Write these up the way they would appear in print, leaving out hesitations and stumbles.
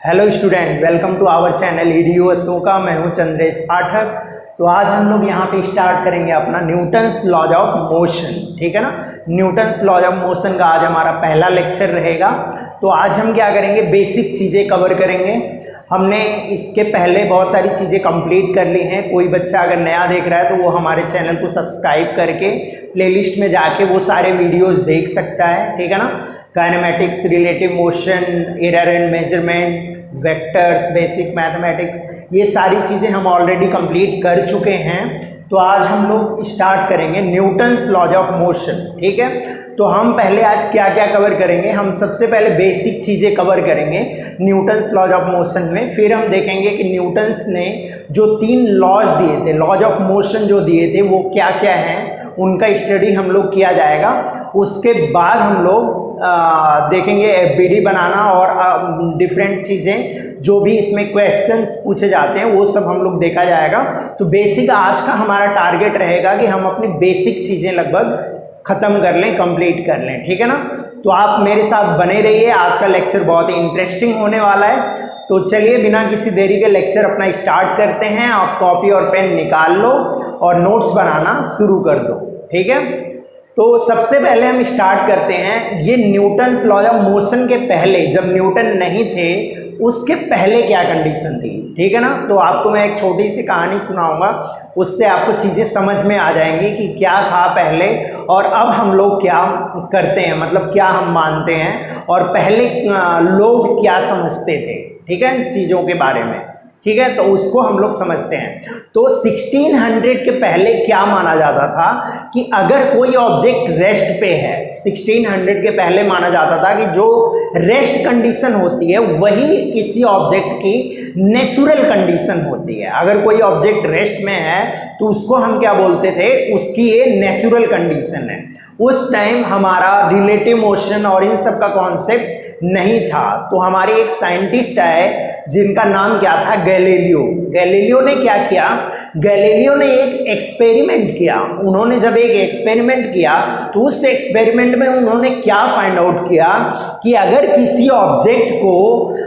Hello student, welcome to our channel EDU Ashoka. मैं हूं चंद्रेश पाठक। तो आज हम लोग यहाँ पे स्टार्ट करेंगे अपना न्यूटन्स लॉज ऑफ मोशन। ठीक है ना, न्यूटन्स लॉज ऑफ मोशन का आज हमारा पहला लेक्चर रहेगा। तो आज हम क्या करेंगे, बेसिक चीज़ें कवर करेंगे। हमने इसके पहले बहुत सारी चीज़ें कंप्लीट कर ली हैं। कोई बच्चा अगर नया देख रहा है तो वो हमारे चैनल को सब्सक्राइब करके प्लेलिस्ट में जाके वो सारे वीडियोस देख सकता है। ठीक है ना, kinematics, relative motion, error and measurement, vectors, basic mathematics, ये सारी चीज़ें हम ऑलरेडी कंप्लीट कर चुके हैं। तो आज हम लोग स्टार्ट करेंगे न्यूटन्स लॉज ऑफ मोशन। ठीक है, तो हम पहले आज क्या क्या कवर करेंगे, हम सबसे पहले बेसिक चीज़ें कवर करेंगे न्यूटन्स लॉज ऑफ मोशन में। फिर हम देखेंगे कि न्यूटन्स ने जो 3 लॉज दिए थे, लॉज ऑफ मोशन जो दिए थे, वो क्या क्या हैं, उनका स्टडी हम लोग किया जाएगा। उसके बाद हम लोग देखेंगे एफबीडी बनाना और डिफरेंट चीज़ें जो भी इसमें क्वेश्चंस पूछे जाते हैं वो सब हम लोग देखा जाएगा। तो बेसिक आज का हमारा टारगेट रहेगा कि हम अपनी बेसिक चीज़ें लगभग ख़त्म कर लें, कंप्लीट कर लें। ठीक है ना, तो आप मेरे साथ बने रहिए। आज का लेक्चर बहुत ही इंटरेस्टिंग होने वाला है। तो चलिए बिना किसी देरी के लेक्चर अपना स्टार्ट करते हैं। आप कॉपी और पेन निकाल लो और नोट्स बनाना शुरू कर दो। ठीक है, तो सबसे पहले हम स्टार्ट करते हैं। ये न्यूटन्स लॉज ऑफ मोशन के पहले, जब न्यूटन नहीं थे उसके पहले क्या कंडीशन थी। ठीक है ना, तो आपको मैं एक छोटी सी कहानी सुनाऊंगा, उससे आपको चीज़ें समझ में आ जाएंगी कि क्या था पहले और अब हम लोग क्या करते हैं, मतलब क्या हम मानते हैं और पहले लोग क्या समझते थे। ठीक है, चीज़ों के बारे में। ठीक है, तो उसको हम लोग समझते हैं। तो 1600 के पहले क्या माना जाता था कि अगर कोई ऑब्जेक्ट रेस्ट पे है, 1600 के पहले माना जाता था कि जो रेस्ट कंडीशन होती है वही किसी ऑब्जेक्ट की नेचुरल कंडीशन होती है। अगर कोई ऑब्जेक्ट रेस्ट में है तो उसको हम क्या बोलते थे, उसकी ये नेचुरल कंडीशन है। उस टाइम हमारा रिलेटिव मोशन और इन सब का कॉन्सेप्ट नहीं था। तो हमारे एक साइंटिस्ट है जिनका नाम क्या था, गैलीलियो। गैलीलियो ने क्या किया, गैलीलियो ने एक एक्सपेरिमेंट किया। उन्होंने जब एक एक्सपेरिमेंट किया तो उस एक्सपेरिमेंट में उन्होंने क्या फाइंड आउट किया कि अगर किसी ऑब्जेक्ट को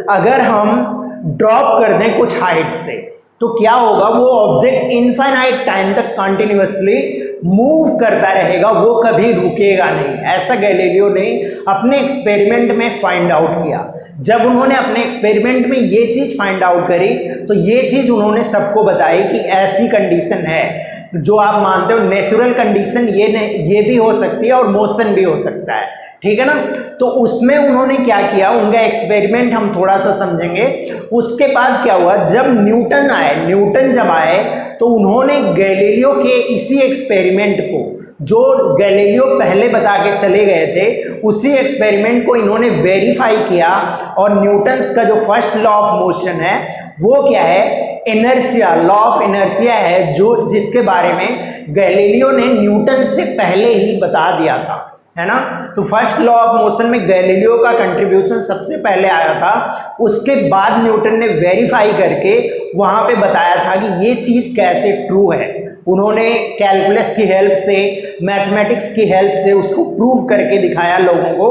अगर हम ड्रॉप कर दें कुछ हाइट से तो क्या होगा, वो ऑब्जेक्ट इनफाइनाइट टाइम तक कंटिन्यूअसली मूव करता रहेगा, वो कभी रुकेगा नहीं। ऐसा गैलीलियो ने अपने एक्सपेरिमेंट में फाइंड आउट किया। जब उन्होंने अपने एक्सपेरिमेंट में ये चीज़ फाइंड आउट करी तो ये चीज़ उन्होंने सबको बताई कि ऐसी कंडीशन है जो आप मानते हो नेचुरल कंडीशन, ये भी हो सकती है और मोशन भी हो सकता है। ठीक है ना, तो उसमें उन्होंने क्या किया, उनका एक्सपेरिमेंट हम थोड़ा सा समझेंगे। उसके बाद क्या हुआ, जब न्यूटन जब आए तो उन्होंने गैलीलियो के इसी एक्सपेरिमेंट को, जो गैलीलियो पहले बता के चले गए थे, उसी एक्सपेरिमेंट को इन्होंने वेरीफाई किया। और न्यूटन्स का जो फर्स्ट लॉ ऑफ मोशन है वो क्या है, इनर्शिया, लॉ ऑफ इनर्शिया है, जो जिसके बारे में गैलीलियो ने न्यूटन से पहले ही बता दिया था, है ना। तो फर्स्ट लॉ ऑफ मोशन में गैलीलियो का कंट्रीब्यूशन सबसे पहले आया था। उसके बाद न्यूटन ने वेरीफाई करके वहां पे बताया था कि ये चीज कैसे ट्रू है। उन्होंने कैलकुलस की हेल्प से, मैथमेटिक्स की हेल्प से उसको प्रूव करके दिखाया लोगों को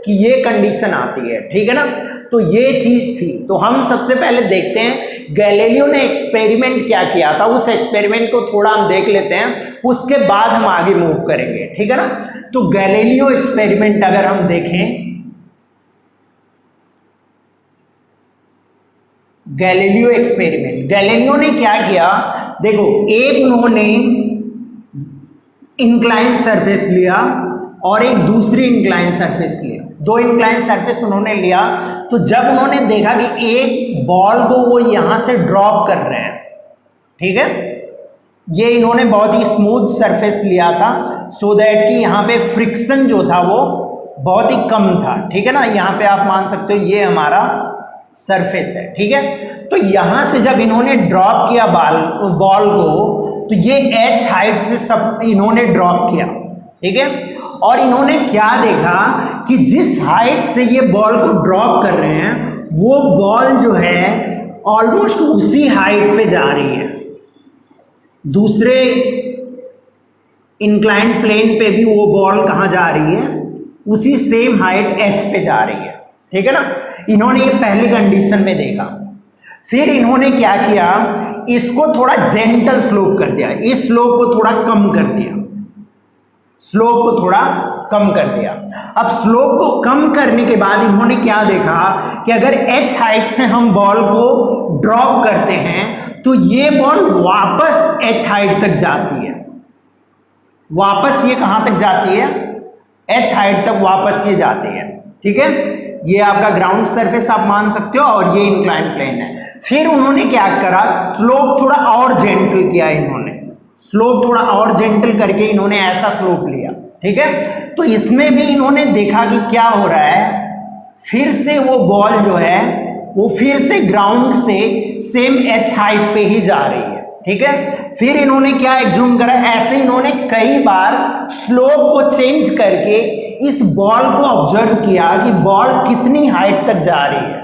कि ये कंडीशन आती है। ठीक है ना, तो ये चीज थी। तो हम सबसे पहले देखते हैं गैलीलियो ने एक्सपेरिमेंट क्या किया था। उस एक्सपेरिमेंट को थोड़ा हम देख लेते हैं, उसके बाद हम आगे मूव करेंगे। ठीक है ना, तो गैलीलियो एक्सपेरिमेंट अगर हम देखें, गैलीलियो एक्सपेरिमेंट, गैलीलियो ने क्या किया, देखो, एक उन्होंने इंक्लाइन सरफेस लिया और एक दूसरी इंक्लाइन सरफेस लिया। 2 इंक्लाइन सरफेस उन्होंने लिया। तो जब उन्होंने देखा कि एक बॉल को वो यहां से ड्रॉप कर रहे हैं, ठीक है, ये इन्होंने बहुत ही स्मूथ सरफेस लिया था सो दैट कि यहाँ पे फ्रिक्शन जो था वो बहुत ही कम था। ठीक है ना, यहाँ पे आप मान सकते हो ये हमारा सरफेस है। ठीक है, तो यहां से जब इन्होंने ड्रॉप किया बॉल को, तो ये h हाइट से सब इन्होंने ड्रॉप किया। ठीक है, और इन्होंने क्या देखा कि जिस हाइट से ये बॉल को ड्रॉप कर रहे हैं वो बॉल जो है ऑलमोस्ट उसी हाइट पे जा रही है। दूसरे इंक्लाइंड प्लेन पे भी वो बॉल कहाँ जा रही है, उसी सेम हाइट h पे जा रही है। ठीक है ना। इन्होंने ये पहली कंडीशन में देखा, फिर इन्होंने क्या किया, इसको थोड़ा जेंटल स्लोप कर दिया, इस स्लोप को थोड़ा कम कर दिया, स्लोप को थोड़ा कम कर दिया। अब स्लोप को कम करने के बाद इन्होंने क्या देखा कि अगर h हाइट से हम बॉल को ड्रॉप करते हैं तो ये बॉल वापस h हाइट तक जाती है, वापस ये कहां तक जाती है, h हाइट तक वापस ये जाती है। ठीक है, ये आपका ग्राउंड सरफेस आप मान सकते हो और ये इंक्लाइन प्लेन है। फिर उन्होंने क्या करा, स्लोप थोड़ा और जेंटल किया, इन्होंने स्लोप थोड़ा और जेंटल करके इन्होंने ऐसा स्लोप लिया। ठीक है, तो इसमें भी इन्होंने देखा कि क्या हो रहा है, फिर से वो बॉल जो है वो फिर से ग्राउंड से सेम h हाइट पे ही जा रही है। ठीक है, फिर इन्होंने क्या एग्ज्यूम करा, ऐसे इन्होंने कई बार स्लोप को चेंज करके इस बॉल को ऑब्जर्व किया कि बॉल कितनी हाइट तक जा रही है।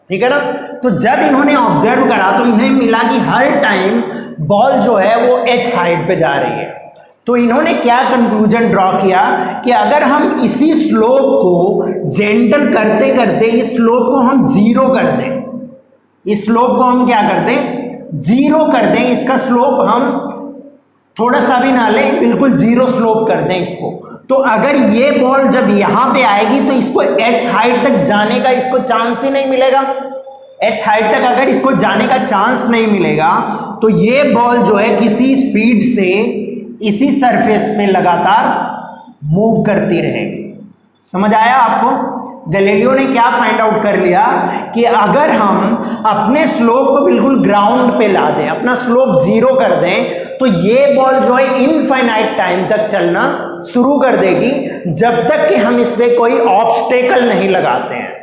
ठीक है ना, तो जब इन्होंने ऑब्जर्व करा तो इन्हें मिला कि हर टाइम बॉल जो है वो h हाइट पे जा रही है। तो इन्होंने क्या कंक्लूजन ड्रॉ किया कि अगर हम इसी स्लोप को जेंटल करते करते इस स्लोप को हम जीरो कर दें, इस स्लोप को हम क्या कर दें, जीरो कर दें, इसका स्लोप हम थोड़ा सा भी ना लें, बिल्कुल जीरो स्लोप कर दें इसको, तो अगर ये बॉल जब यहां पे आएगी तो इसको h हाइट तक जाने का इसको चांस ही नहीं मिलेगा। h हाइट तक अगर इसको जाने का चांस नहीं मिलेगा तो ये बॉल जो है किसी स्पीड से इसी सरफेस पे लगातार मूव करती रहेगी। समझ आया आपको? गैलीलियो ने क्या फाइंड आउट कर लिया कि अगर हम अपने स्लोप को बिल्कुल ग्राउंड पे ला दें, अपना स्लोप जीरो कर दें, तो ये बॉल जो है इनफाइनाइट टाइम तक चलना शुरू कर देगी, जब तक कि हम इस पे कोई ऑब्स्टेकल नहीं लगाते हैं।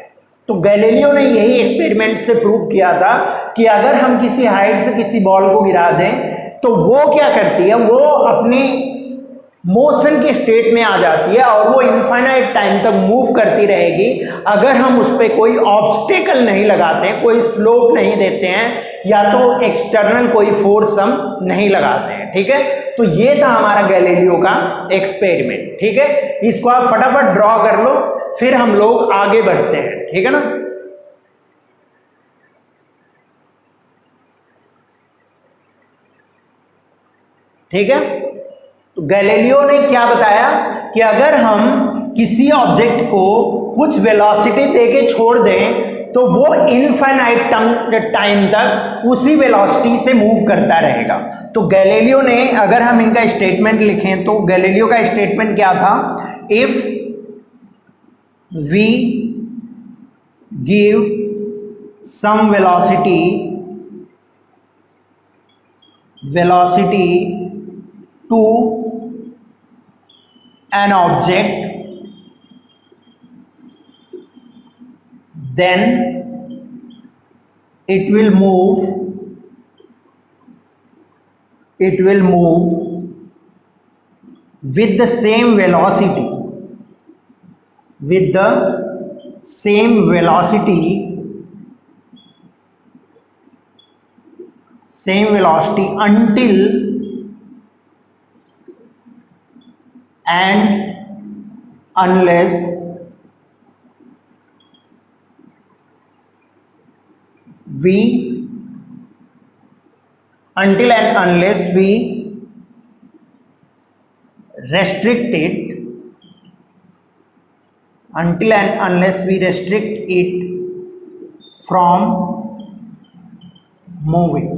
तो गैलीलियो ने यही एक्सपेरिमेंट से प्रूव किया था कि अगर हम किसी हाइट से किसी बॉल को गिरा दें तो वो क्या करती है, वो अपने मोशन के स्टेट में आ जाती है और वो इनफाइनाइट टाइम तक मूव करती रहेगी, अगर हम उस पर कोई ऑब्स्टेकल नहीं लगाते हैं, कोई स्लोप नहीं देते हैं, या तो एक्सटर्नल कोई फोर्स हम नहीं लगाते हैं। ठीक है, तो ये था हमारा गैलीलियो का एक्सपेरिमेंट। ठीक है, इसको आप फटाफट ड्रॉ कर लो, फिर हम लोग आगे बढ़ते हैं। ठीक है ना। ठीक है, तो गैलीलियो ने क्या बताया कि अगर हम किसी ऑब्जेक्ट को कुछ वेलोसिटी देके छोड़ दें तो वो इनफाइनाइट टाइम तक उसी वेलोसिटी से मूव करता रहेगा। तो गैलीलियो ने, अगर हम इनका स्टेटमेंट लिखें तो गैलीलियो का स्टेटमेंट क्या था, if we give some velocity to an object, then it will move with the same velocity, until and unless we restrict it from moving।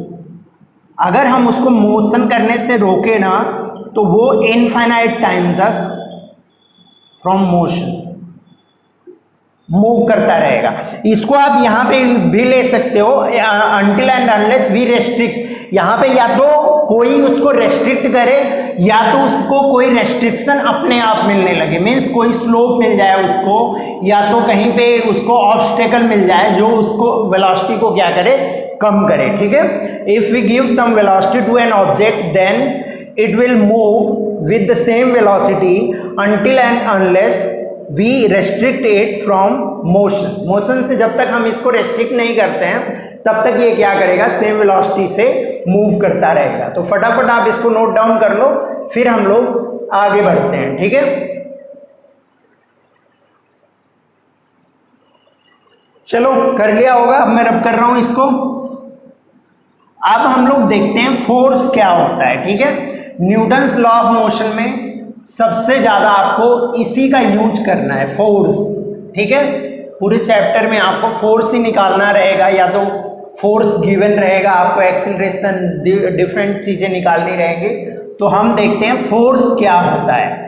अगर हम उसको मोशन करने से रोके ना तो वो इनफाइनाइट टाइम तक फ्रॉम मोशन मूव करता रहेगा। इसको आप यहां पे भी ले सकते हो, until and unless we restrict। यहां पे या तो कोई उसको रेस्ट्रिक्ट करे या तो उसको कोई रेस्ट्रिक्शन अपने आप मिलने लगे, मीन्स कोई स्लोप मिल जाए उसको, या तो कहीं पे उसको ऑब्स्टेकल मिल जाए जो उसको वेलोसिटी को क्या करे, कम करे। ठीक है, if we give some velocity to an object then it will move with the same velocity until and unless we restrict it from motion से जब तक हम इसको रेस्ट्रिक्ट नहीं करते हैं तब तक ये क्या करेगा, सेम वेलोसिटी से मूव करता रहेगा। तो फटाफट आप इसको नोट डाउन कर लो, फिर हम लोग आगे बढ़ते हैं। ठीक है, चलो कर लिया होगा, अब मैं रब कर रहा हूं इसको। अब हम लोग देखते हैं फोर्स क्या होता है। ठीक है, न्यूटन्स लॉ ऑफ मोशन में सबसे ज्यादा आपको इसी का यूज करना है, फोर्स। ठीक है, पूरे चैप्टर में आपको फोर्स ही निकालना रहेगा, या तो फोर्स गिवन रहेगा आपको, एक्सीलरेशन, डिफरेंट चीजें निकालनी रहेंगी। तो हम देखते हैं फोर्स क्या होता है।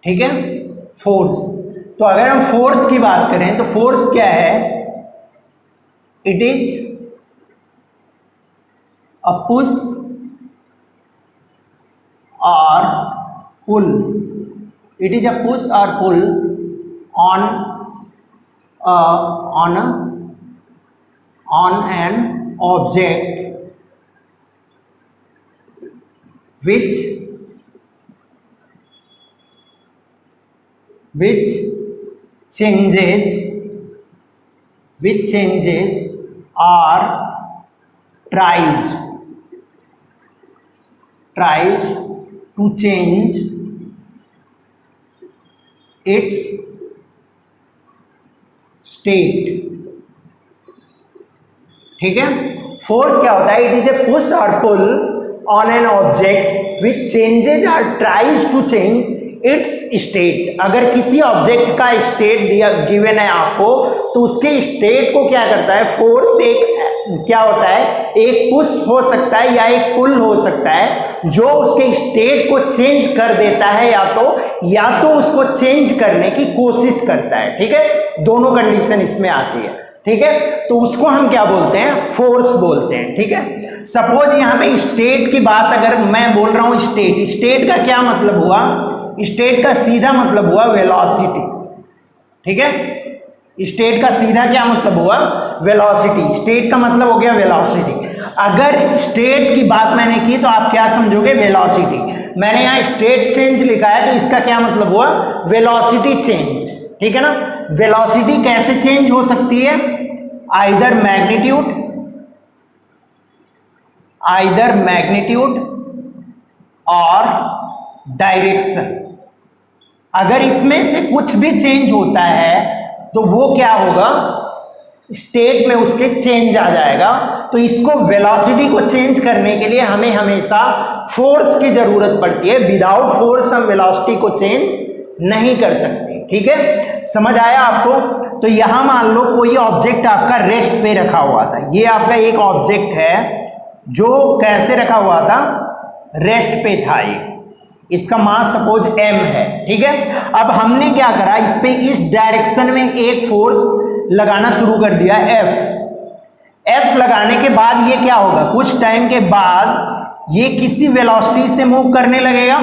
ठीक है, फोर्स। तो अगर हम फोर्स की बात करें तो फोर्स क्या है? It is a push or pull. It is a push or pull on an object which changes or tries to change its state। ठीक है, फोर्स क्या होता है? It is a push or pull on an object which changes or tries to change its state. अगर किसी object का state दिया given है आपको, तो उसके स्टेट को क्या करता है फोर्स? एक क्या होता है, एक पुश हो सकता है या एक पुल हो सकता है, जो उसके स्टेट को चेंज कर देता है, या तो उसको चेंज करने की कोशिश करता है। ठीक है, दोनों कंडीशन इसमें आती है। ठीक है, तो उसको हम क्या बोलते हैं? फोर्स बोलते हैं। ठीक है, सपोज यहां पे स्टेट की बात अगर मैं बोल रहा हूं, स्टेट का क्या मतलब हुआ? स्टेट का सीधा मतलब हुआ वेलोसिटी। ठीक है, स्टेट का सीधा क्या मतलब हुआ? वेलोसिटी। स्टेट का मतलब हो गया वेलोसिटी। अगर स्टेट की बात मैंने की तो आप क्या समझोगे? वेलोसिटी। मैंने यहाँ स्टेट चेंज लिखा है तो इसका क्या मतलब हुआ? Velocity change. ठीक है ना, वेलोसिटी कैसे चेंज हो सकती है? आइदर मैग्नीट्यूड और डायरेक्शन। अगर इसमें से कुछ भी चेंज होता है तो वो क्या होगा? स्टेट में उसके चेंज आ जाएगा। तो इसको वेलोसिटी को चेंज करने के लिए हमें हमेशा फोर्स की जरूरत पड़ती है। विदाउट फोर्स हम वेलोसिटी को चेंज नहीं कर सकते। ठीक है, समझ आया आपको? तो यहां मान लो कोई ऑब्जेक्ट आपका रेस्ट पे रखा हुआ था। ये आपका एक ऑब्जेक्ट है जो कैसे रखा हुआ था? रेस्ट पे था। ये इसका मास सपोज m है। ठीक है, अब हमने क्या करा? इस पे इस डायरेक्शन में एक फोर्स लगाना शुरू कर दिया, F लगाने के बाद ये क्या होगा? कुछ टाइम के बाद ये किसी वेलोसिटी से मूव करने लगेगा।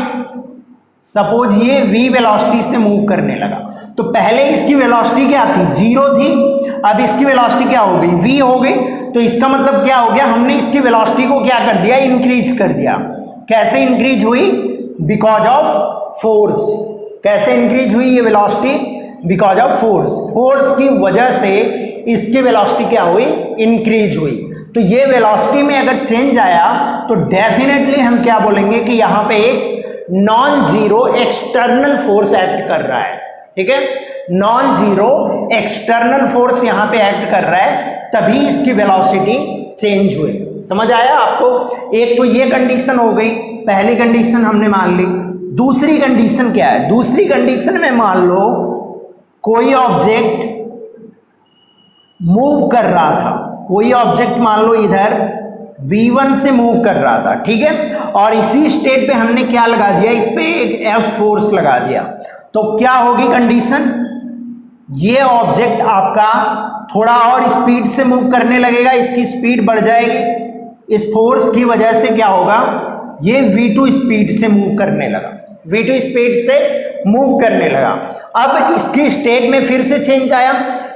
सपोज ये v वेलोसिटी से मूव करने लगा, तो पहले इसकी वेलोसिटी क्या थी? 0 थी। अब इसकी वेलोसिटी क्या हो गई? v हो गई। तो इसका मतलब क्या हो गया? हमने इसकी वेलोसिटी को क्या कर दिया? इंक्रीज कर दिया। कैसे इंक्रीज हुई? Because of force. कैसे इंक्रीज हुई ये velocity? Because of force. Force की वजह से इसकी वेलोसिटी क्या हुई? इंक्रीज हुई। तो ये वेलोसिटी में अगर चेंज आया तो डेफिनेटली हम क्या बोलेंगे कि यहां पे एक non zero external force act कर रहा है। ठीक है, नॉन जीरो एक्सटर्नल फोर्स यहां पे एक्ट कर रहा है, तभी इसकी वेलोसिटी चेंज हुई। समझ आया आपको? एक तो ये कंडीशन हो गई, पहली कंडीशन हमने मान ली। दूसरी कंडीशन क्या है? दूसरी कंडीशन में मान लो कोई ऑब्जेक्ट मूव कर रहा था। कोई ऑब्जेक्ट मान लो इधर v1 से मूव कर रहा था। ठीक है, और इसी स्टेट पे हमने क्या लगा दिया? इस पे एक F फोर्स लगा दिया। तो क्या होगी कंडीशन? ये ऑब्जेक्ट आपका थोड़ा और स्पीड से मूव करने लगेगा, इसकी स्पीड बढ़ जाएगी। इस फोर्स की वजह से क्या होगा? ये v2 स्पीड से मूव करने लगा, v2 स्पीड से मूव करने लगा। अब इसकी स्टेट में फिर से चेंज आया,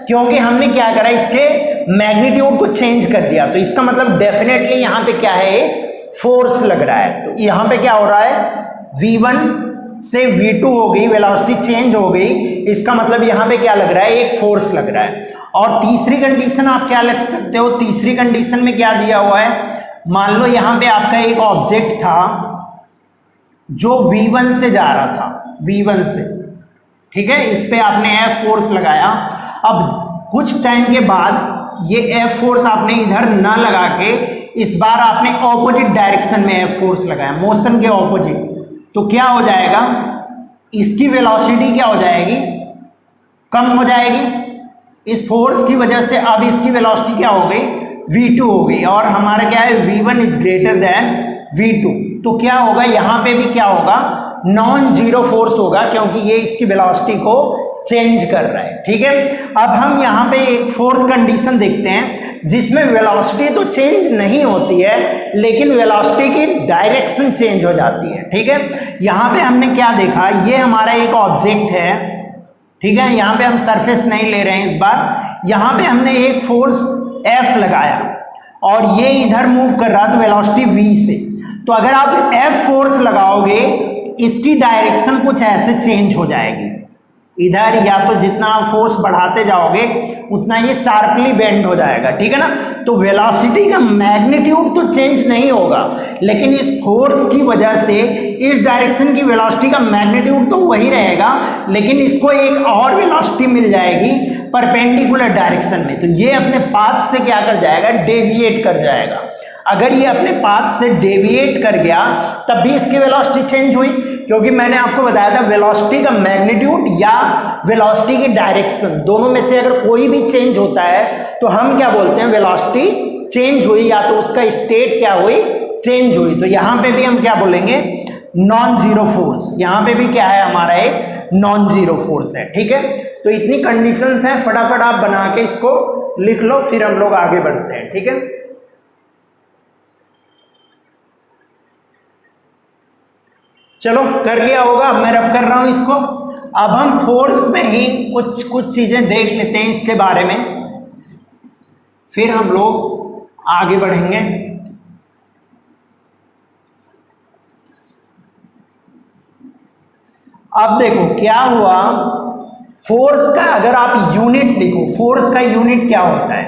क्योंकि हमने क्या करा? इसके मैग्नीट्यूड को चेंज कर दिया। तो इसका मतलब डेफिनेटली यहां पे क्या है? फोर्स लग रहा है। तो यहां पे क्या हो रहा है? v1 से v2 हो गई, वेलोसिटी चेंज हो गई। इसका मतलब यहां पे क्या लग रहा है? एक फोर्स लग रहा है। और तीसरी कंडीशन आप क्या लग सकते हो? तीसरी कंडीशन में क्या दिया हुआ है? मान लो यहां पे आपका एक ऑब्जेक्ट था जो v1 से जा रहा था, v1 से। ठीक है, इस पे आपने F फोर्स लगाया। अब कुछ टाइम के बाद ये F फोर्स आपने इधर ना लगा के इस बार आपने ऑपोजिट डायरेक्शन में F फोर्स लगाया, मोशन के ऑपोजिट, तो क्या हो जाएगा, इसकी वेलोसिटी क्या हो जाएगी, कम हो जाएगी इस फोर्स की वजह से। अब इसकी वेलोसिटी क्या हो गई, v2 हो गई, और हमारा क्या है, v1 is greater than v2। तो क्या होगा, यहां पे भी क्या होगा, नॉन जीरो फोर्स होगा, क्योंकि ये इसकी वेलोसिटी को चेंज कर रहा है। ठीक है, अब हम यहाँ पे एक फोर्थ कंडीशन देखते हैं जिसमें वेलोसिटी तो चेंज नहीं होती है लेकिन वेलोसिटी की डायरेक्शन चेंज हो जाती है। ठीक है, यहाँ पे हमने क्या देखा, ये हमारा एक ऑब्जेक्ट है, ठीक है, यहाँ पे हम सरफेस नहीं ले रहे हैं इस बार, यहाँ पे हमने एक फोर्स F लगाया और ये इधर मूव कर रहा था वेलोसिटी v से। तो अगर आप F फोर्स लगाओगे इसकी डायरेक्शन कुछ ऐसे चेंज हो जाएगी इधर, या तो जितना आप फोर्स बढ़ाते जाओगे उतना ये शार्पली बेंड हो जाएगा। ठीक है ना, तो वेलोसिटी का मैग्नीट्यूड तो चेंज नहीं होगा लेकिन इस फोर्स की वजह से इस डायरेक्शन की वेलोसिटी का मैग्नीट्यूड तो वही रहेगा, लेकिन इसको एक और वेलोसिटी मिल जाएगी परपेंडिकुलर डायरेक्शन में। तो ये अपने पाथ से क्या कर जाएगा, डेविएट कर जाएगा। अगर ये अपने पाथ से डेविएट कर गया तब भी इसकी वेलोसिटी चेंज हुई, क्योंकि मैंने आपको बताया था वेलोसिटी का मैग्नीट्यूड या वेलोसिटी की डायरेक्शन दोनों में से अगर कोई भी चेंज होता है तो हम क्या बोलते हैं, वेलोसिटी चेंज हुई, या तो उसका स्टेट क्या हुई, चेंज हुई। तो यहां पे भी हम क्या बोलेंगे, नॉन जीरो फोर्स। यहां पे भी क्या है, हमारा एक नॉन जीरो फोर्स है। ठीक है, तो इतनी कंडीशंस हैं, फटाफट आप बना के इसको लिख लो, फिर हम लोग आगे बढ़ते हैं। ठीक है, चलो कर लिया होगा, अब मैं रब कर रहा हूं इसको। अब हम फोर्स में ही कुछ चीजें देख लेते हैं इसके बारे में, फिर हम लोग आगे बढ़ेंगे। अब देखो क्या हुआ, फोर्स का अगर आप यूनिट लिखो, फोर्स का यूनिट क्या होता है,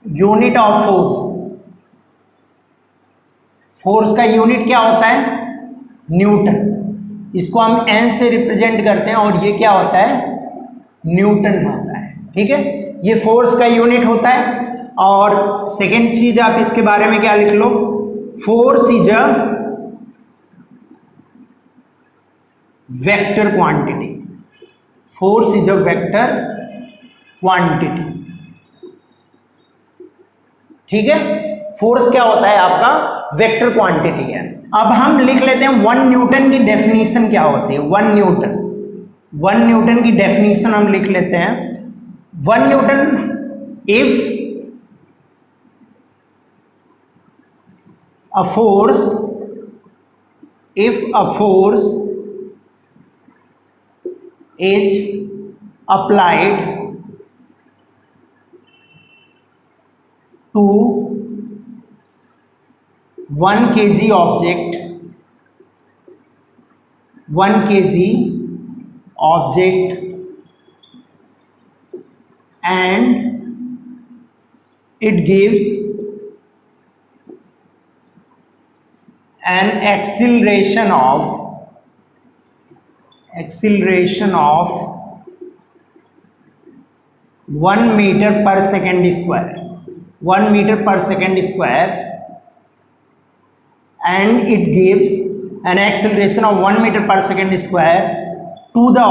यूनिट ऑफ फोर्स, फोर्स का यूनिट क्या होता है, न्यूटन। इसको हम एन से रिप्रेजेंट करते हैं और ये क्या होता है, न्यूटन होता है। ठीक है, ये फोर्स का यूनिट होता है। और सेकेंड चीज आप इसके बारे में क्या लिख लो, force is a vector quantity, force is a vector quantity. ठीक है, फोर्स क्या होता है आपका, वेक्टर क्वांटिटी है। अब हम लिख लेते हैं 1 न्यूटन की डेफिनेशन क्या होती है, 1 न्यूटन की डेफिनेशन हम लिख लेते हैं। 1 Newton, if a force is applied to 1 kg object, 1 kg object and it gives an acceleration of 1 meter per second square, 1 meter per second square, and it gives an acceleration of 1 meter per second square to the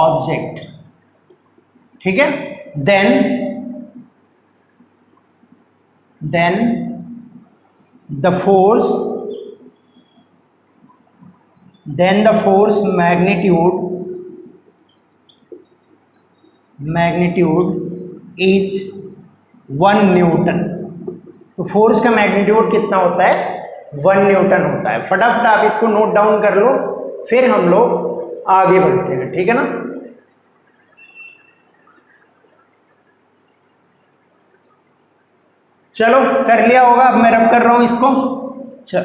object, ठीक है। then the force magnitude is 1 Newton. तो force का magnitude कितना होता है, 1 Newton होता है। फटाफट आप इसको नोट डाउन कर लो, फिर हम लोग आगे बढ़ते हैं, ठीक है ना। चलो कर लिया होगा, अब मैं रब कर रहा हूं इसको। चलो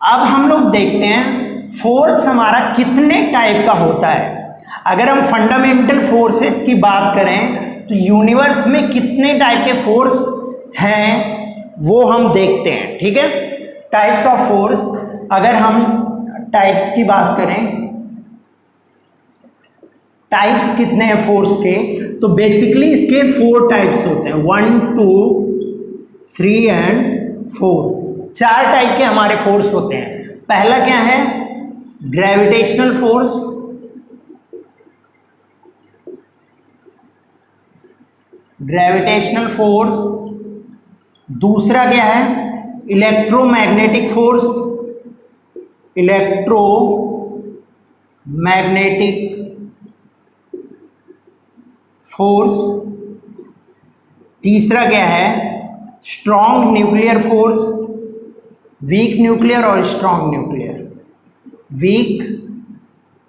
अब हम लोग देखते हैं फोर्स हमारा कितने टाइप का होता है। अगर हम फंडामेंटल फोर्सेस की बात करें तो यूनिवर्स में कितने टाइप के फोर्स हैं वो हम देखते हैं, ठीक है। टाइप्स ऑफ फोर्स, अगर हम टाइप्स की बात करें टाइप्स कितने हैं फोर्स के, तो बेसिकली इसके 4 टाइप्स होते हैं, 1 2 3 एंड 4। 4 टाइप के हमारे फोर्स होते हैं। पहला क्या है, ग्रेविटेशनल फोर्स, ग्रेविटेशनल फोर्स। दूसरा क्या है, इलेक्ट्रोमैग्नेटिक फोर्स, इलेक्ट्रोमैग्नेटिक फोर्स। तीसरा क्या है, strong nuclear force, weak nuclear और strong nuclear, weak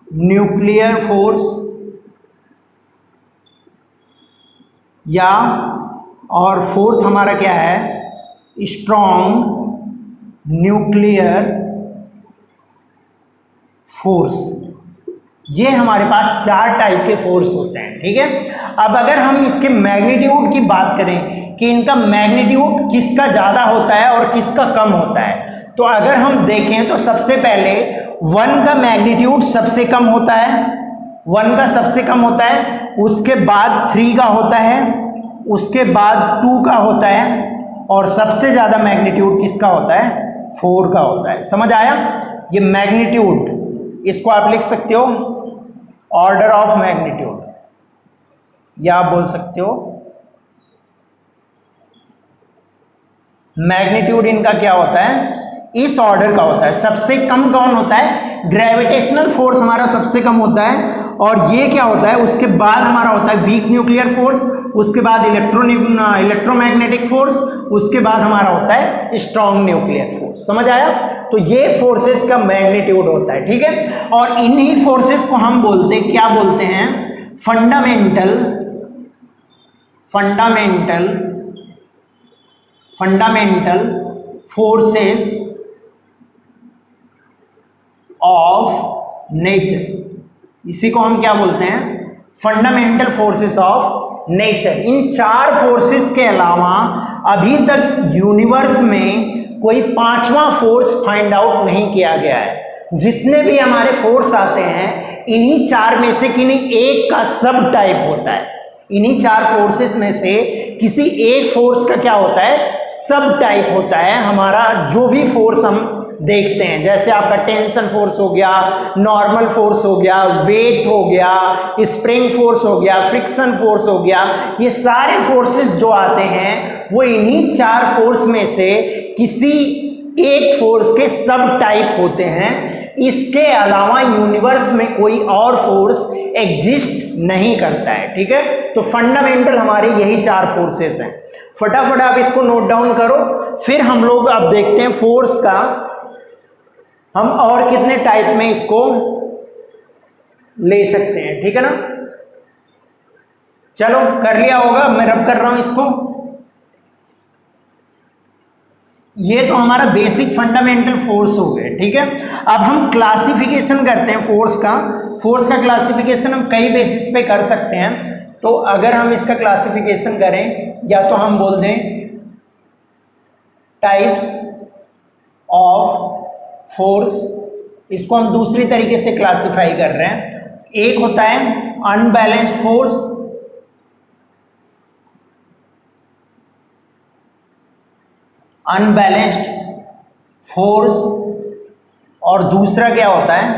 nuclear force. या और फोर्थ हमारा क्या है, स्ट्रॉन्ग न्यूक्लियर फोर्स। ये हमारे पास 4 टाइप के फोर्स होते हैं, ठीक है। अब अगर हम इसके मैग्नीट्यूड की बात करें कि इनका मैग्नीट्यूड किसका ज़्यादा होता है और किसका कम होता है, तो अगर हम देखें तो सबसे पहले 1 का मैग्नीट्यूड सबसे कम होता है, 1 का सबसे कम होता है, उसके बाद 3 का होता है, उसके बाद 2 का होता है, और सबसे ज़्यादा मैग्नीट्यूड किसका होता है, 4 का होता है। समझ आया? ये मैग्नीट्यूड, इसको आप लिख सकते हो ऑर्डर ऑफ मैग्नीट्यूड, या आप बोल सकते हो मैग्नीट्यूड। इनका क्या होता है, इस ऑर्डर का होता है। सबसे कम कौन होता है, ग्रेविटेशनल फोर्स हमारा सबसे कम होता है, और ये क्या होता है, उसके बाद हमारा होता है वीक न्यूक्लियर फोर्स, उसके बाद इलेक्ट्रोमैग्नेटिक फोर्स, उसके बाद हमारा होता है स्ट्रॉन्ग न्यूक्लियर फोर्स। समझ आया? तो ये फोर्सेस का मैग्नीट्यूड होता है, ठीक है। और इन्हीं फोर्सेस को हम बोलते क्या बोलते हैं, फंडामेंटल फोर्सेस ऑफ नेचर। इसी को हम क्या बोलते हैं, fundamental forces of nature. In 4 forces के अलावा अभी तक यूनिवर्स में कोई 5वां फोर्स फाइंड आउट नहीं किया गया है। जितने भी हमारे फोर्स आते हैं, इन्हीं 4 में से किन्हीं एक का सब टाइप होता है। इन्हीं 4 फोर्सेस में से किसी एक फोर्स का क्या होता है, सब टाइप होता है। हमारा जो भी फोर्स हम देखते हैं, जैसे आपका टेंशन फोर्स हो गया, नॉर्मल फोर्स हो गया, वेट हो गया, स्प्रिंग फोर्स हो गया, फ्रिक्शन फोर्स हो गया, ये सारे फोर्सेस जो आते हैं वो इन्हीं 4 फोर्स में से किसी एक फोर्स के सब टाइप होते हैं। इसके अलावा यूनिवर्स में कोई और फोर्स एग्जिस्ट नहीं करता है, ठीक है। तो फंडामेंटल हमारे यही 4 फोर्सेस हैं। फटाफट आप इसको नोट डाउन करो, फिर हम लोग अब देखते हैं फोर्स का हम और कितने टाइप में इसको ले सकते हैं, ठीक है ना। चलो कर लिया होगा, मैं रब कर रहा हूं इसको। ये तो हमारा बेसिक फंडामेंटल फोर्स हो गए, ठीक है। अब हम क्लासिफिकेशन करते हैं फोर्स का। फोर्स का क्लासिफिकेशन हम कई बेसिस पे कर सकते हैं। तो अगर हम इसका क्लासिफिकेशन करें, या तो हम बोल दें टाइप्स ऑफ फोर्स, इसको हम दूसरी तरीके से क्लासिफाई कर रहे हैं। एक होता है अनबैलेंस्ड फोर्स, और दूसरा क्या होता है,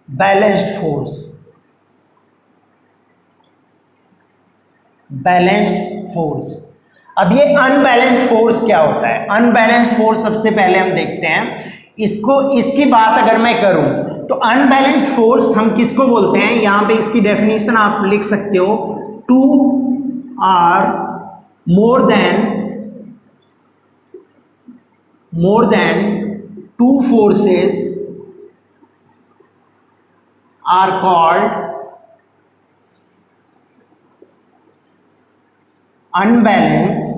बैलेंस्ड फोर्स। अब ये अनबैलेंस्ड फोर्स क्या होता है, अनबैलेंस्ड फोर्स सबसे पहले हम देखते हैं इसको। इसकी बात अगर मैं करूं तो अनबैलेंस्ड फोर्स हम किसको बोलते हैं, यहां पे इसकी डेफिनेशन आप लिख सकते हो, 2 or more than 2 forces are called unbalanced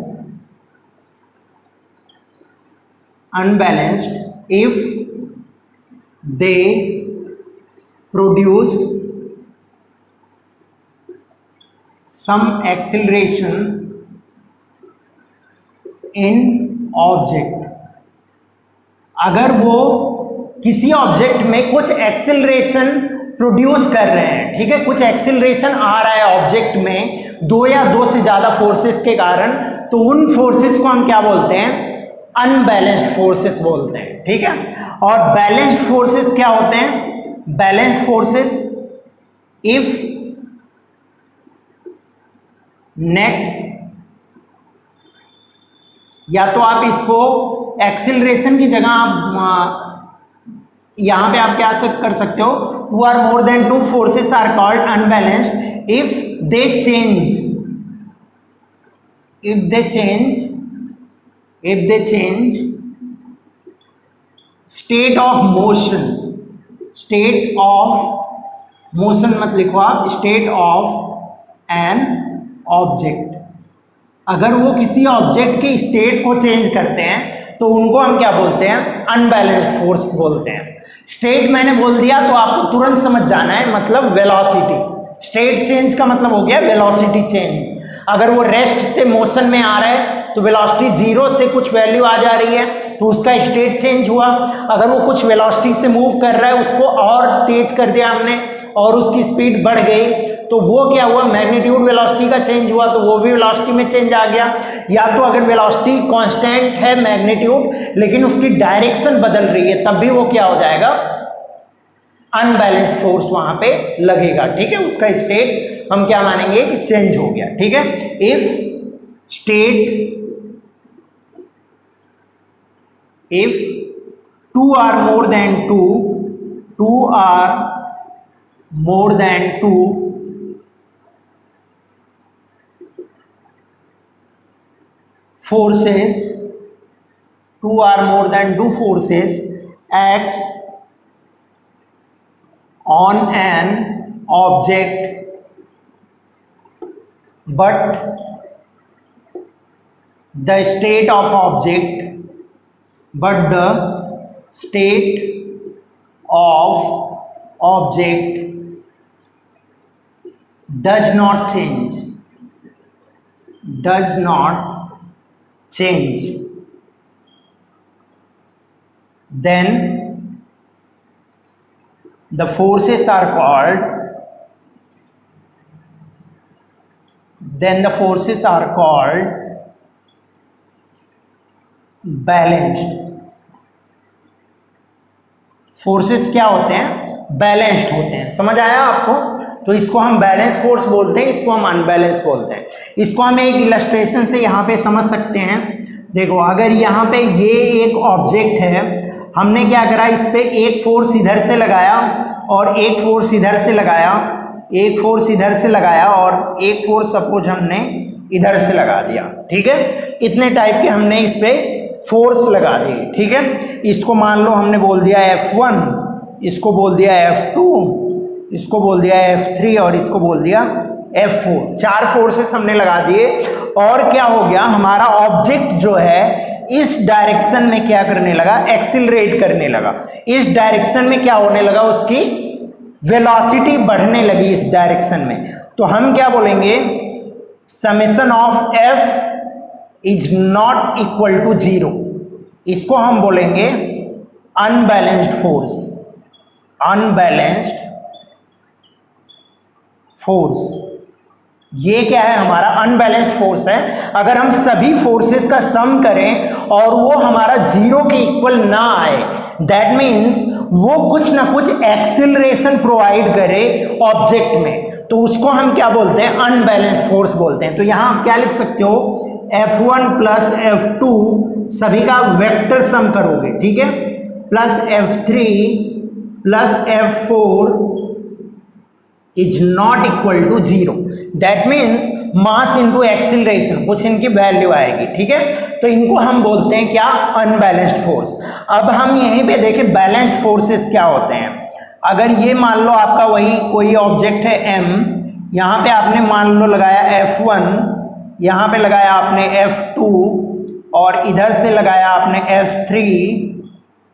if they produce some acceleration in object। अगर वो किसी ऑब्जेक्ट में कुछ एक्सेलरेशन प्रोड्यूस कर रहे हैं, ठीक है, कुछ एक्सिलरेशन आ रहा है ऑब्जेक्ट में दो या दो से ज्यादा फोर्सेस के कारण, तो उन फोर्सेस को हम क्या बोलते हैं, अनबैलेंस्ड फोर्सेस बोलते हैं, ठीक है। और बैलेंस्ड फोर्सेस क्या होते हैं, बैलेंस्ड फोर्सेस इफ नेट, या तो आप इसको एक्सिलरेशन की जगह आप यहां पे आप क्या कर सकते हो, two or more than two forces are called unbalanced if they change state of motion, state of motion मत लिखो आप, स्टेट ऑफ एन ऑब्जेक्ट। अगर वो किसी ऑब्जेक्ट के स्टेट को चेंज करते हैं तो उनको हम क्या बोलते हैं, अनबैलेंस्ड फोर्स बोलते हैं। स्टेट मैंने बोल दिया तो आपको तुरंत समझ जाना है, मतलब वेलोसिटी। स्टेट चेंज का मतलब हो गया वेलोसिटी चेंज। अगर वो रेस्ट से मोशन में आ रहा है तो वेलोसिटी जीरो से कुछ वैल्यू आ जा रही है तो उसका स्टेट चेंज हुआ। अगर वो कुछ वेलोसिटी से मूव कर रहा है, उसको और तेज कर दिया हमने और उसकी स्पीड बढ़ गई, तो वो क्या हुआ, मैग्नीट्यूड वेलोसिटी का चेंज हुआ, तो वो भी वेलोसिटी में चेंज आ गया। या तो अगर वेलोसिटी कांस्टेंट है मैग्नीट्यूड लेकिन उसकी डायरेक्शन बदल रही है, तब भी वो क्या हो जाएगा, अनबैलेंस्ड फोर्स वहां पे लगेगा, ठीक है। उसका स्टेट हम क्या मानेंगे कि चेंज हो गया, ठीक है। If two or more than two forces acts on an object but the state of object does not change, then the forces are called balanced. Forces क्या होते हैं, बैलेंस्ड होते हैं। समझ आया आपको? तो इसको हम बैलेंस फोर्स बोलते हैं, इसको हम अनबैलेंस बोलते हैं। इसको हम एक इलस्ट्रेशन से यहाँ पे समझ सकते हैं। देखो, अगर यहाँ पे ये एक ऑब्जेक्ट है, हमने क्या करा, इस पे एक फोर्स इधर से लगाया और एक फोर्स इधर से लगाया, एक फोर्स इधर से लगाया और एक फोर्स सपोज हमने इधर से लगा दिया, ठीक है। इतने टाइप के हमने इस पे फोर्स लगा दिए, ठीक है। इसको मान लो हमने बोल दिया F1, इसको बोल दिया F2, इसको बोल दिया F3 और इसको बोल दिया F4। चार फोर्सेस हमने लगा दिए और क्या हो गया, हमारा ऑब्जेक्ट जो है इस डायरेक्शन में क्या करने लगा, एक्सिलरेट करने लगा। इस डायरेक्शन में क्या होने लगा, उसकी वेलोसिटी बढ़ने लगी इस डायरेक्शन में। तो हम क्या बोलेंगे, summation of F is not equal to 0। इसको हम बोलेंगे अनबैलेंस्ड फोर्स, अनबैलेंस्ड फोर्स। ये क्या है, हमारा अनबैलेंस्ड फोर्स है। अगर हम सभी फोर्सेस का सम करें और वो हमारा 0 के इक्वल ना आए, दैट मीन्स वो कुछ ना कुछ एक्सिलरेशन प्रोवाइड करे ऑब्जेक्ट में, तो उसको हम क्या बोलते हैं, अनबैलेंस्ड फोर्स बोलते हैं। तो यहां आप क्या लिख सकते हो, F1 प्लस F2 सभी का वेक्टर सम करोगे, ठीक है, plus F3 plus F4 is not equal to 0। That means mass into acceleration, कुछ इनकी वैल्यू आएगी, ठीक है। तो इनको हम बोलते हैं क्या, अनबैलेंस्ड फोर्स। अब हम यहीं पे देखें बैलेंस्ड फोर्सेस क्या होते हैं। अगर ये मान लो आपका वही कोई ऑब्जेक्ट है M, यहाँ पे आपने मान लो लगाया F1, यहाँ पे लगाया आपने F2 और इधर से लगाया आपने F3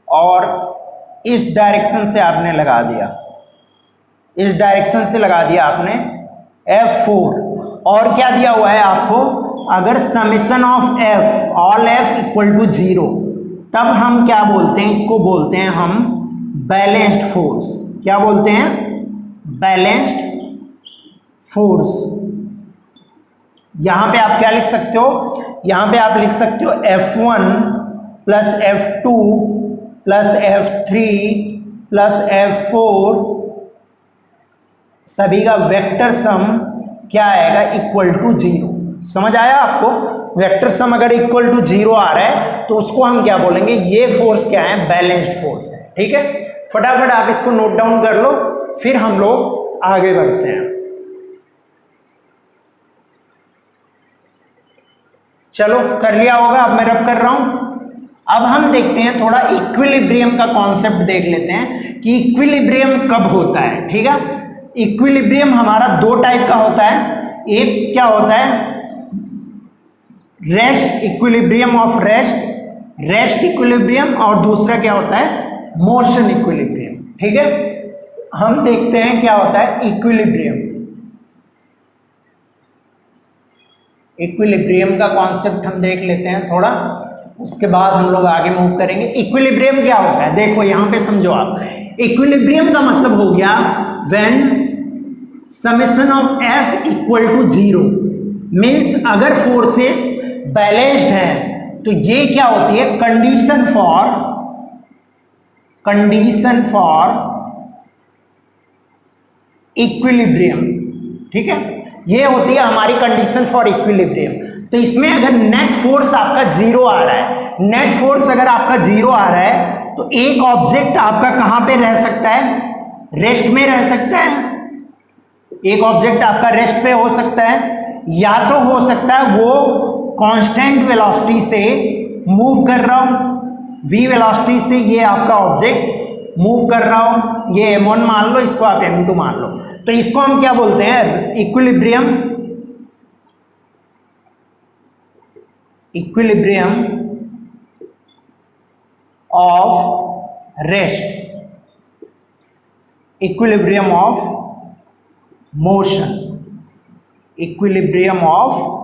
और इस डायरेक्शन से आपने लगा दिया, इस डायरेक्शन से लगा दिया आपने F4। और क्या दिया हुआ है आपको, अगर summation of F all F equal to 0, तब हम क्या बोलते हैं, इसको बोलते हैं हम बैलेंस्ड फोर्स। क्या बोलते हैं, बैलेंस्ड फोर्स। यहां पे आप क्या लिख सकते हो, यहां पे आप लिख सकते हो F1 plus F2 plus F3 plus F4 सभी का वेक्टर सम क्या आएगा, इक्वल टू 0। समझ आया आपको? वेक्टर सम अगर इक्वल टू 0 आ रहा है तो उसको हम क्या बोलेंगे, ये फोर्स क्या है, बैलेंस्ड फोर्स है। ठीक है, फटाफट आप इसको नोट डाउन कर लो, फिर हम लोग आगे बढ़ते हैं। चलो कर लिया होगा, अब मैं रब कर रहा हूं। अब हम देखते हैं थोड़ा इक्विलिब्रियम का कॉन्सेप्ट देख लेते हैं कि इक्विलिब्रियम कब होता है। ठीक है, इक्विलिब्रियम हमारा दो टाइप का होता है। एक क्या होता है, rest equilibrium of rest equilibrium, और दूसरा क्या होता है, मोशन इक्विलिब्रियम। ठीक है, हम देखते हैं क्या होता है इक्विलिब्रियम। इक्विलिब्रियम का कॉन्सेप्ट हम देख लेते हैं थोड़ा, उसके बाद हम लोग आगे मूव करेंगे। इक्विलिब्रियम क्या होता है, देखो यहां पे समझो आप। इक्विलिब्रियम का मतलब हो गया when summation of F equal to 0, means अगर फोर्सेस बैलेंस्ड हैं तो ये क्या होती है, कंडीशन फॉर इक्विलिब्रियम। ठीक है, ये होती है हमारी कंडीशन फॉर इक्विलिब्रियम। तो इसमें अगर नेट फोर्स आपका 0 आ रहा है, नेट फोर्स अगर आपका 0 आ रहा है तो एक ऑब्जेक्ट आपका कहां पे रह सकता है, रेस्ट में रह सकता है। एक ऑब्जेक्ट आपका रेस्ट पे हो सकता है, या तो हो सकता है वो कांस्टेंट वेलोसिटी से मूव कर रहा हूं, v वेलोसिटी से ये आपका ऑब्जेक्ट मूव कर रहा हूं, ये m1 मान लो, इसको आप m2 मान लो। तो इसको हम क्या बोलते हैं, equilibrium of rest, equilibrium of motion, equilibrium of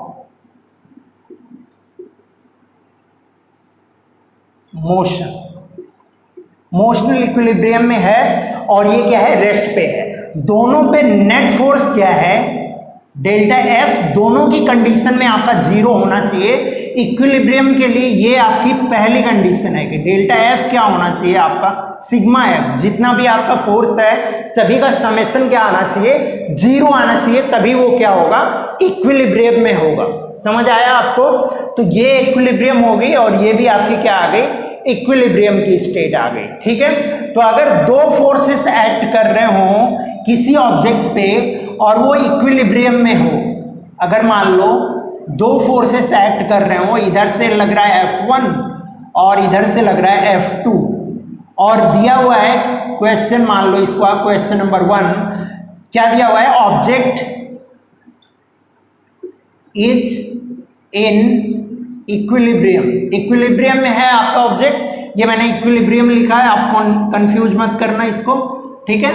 motion. Motional equilibrium में है और ये क्या है, रेस्ट पे है। दोनों पे नेट फोर्स क्या है, डेल्टा F। दोनों की कंडीशन में आपका 0 होना चाहिए। इक्विलिब्रियम के लिए ये आपकी पहली कंडीशन है कि डेल्टा F क्या होना चाहिए, आपका सिग्मा F। जितना भी आपका फोर्स है सभी का समेशन क्या आना चाहिए, 0 आना चाहिए, तभी वो क्या होगा, इक्विलिब्रियम में होगा। समझ आया आपको? तो ये इक्विलिब्रियम हो गई और ये भी आपकी क्या आ गई, इक्विलिब्रियम की स्टेट आ गई। ठीक है, तो अगर दो फोर्सेस एक्ट कर रहे हो किसी ऑब्जेक्ट पे और वो इक्विलिब्रियम में हो, अगर मान लो दो फोर्सेस एक्ट कर रहे हो, इधर से लग रहा है F1 और इधर से लग रहा है F2, और दिया हुआ है क्वेश्चन, मान लो इसको आप क्वेश्चन नंबर 1, क्या दिया हुआ है, object is in equilibrium. Equilibrium में है आपका ऑब्जेक्ट, ये मैंने इक्विलिब्रियम लिखा है, आप कंफ्यूज मत करना इसको। ठीक है,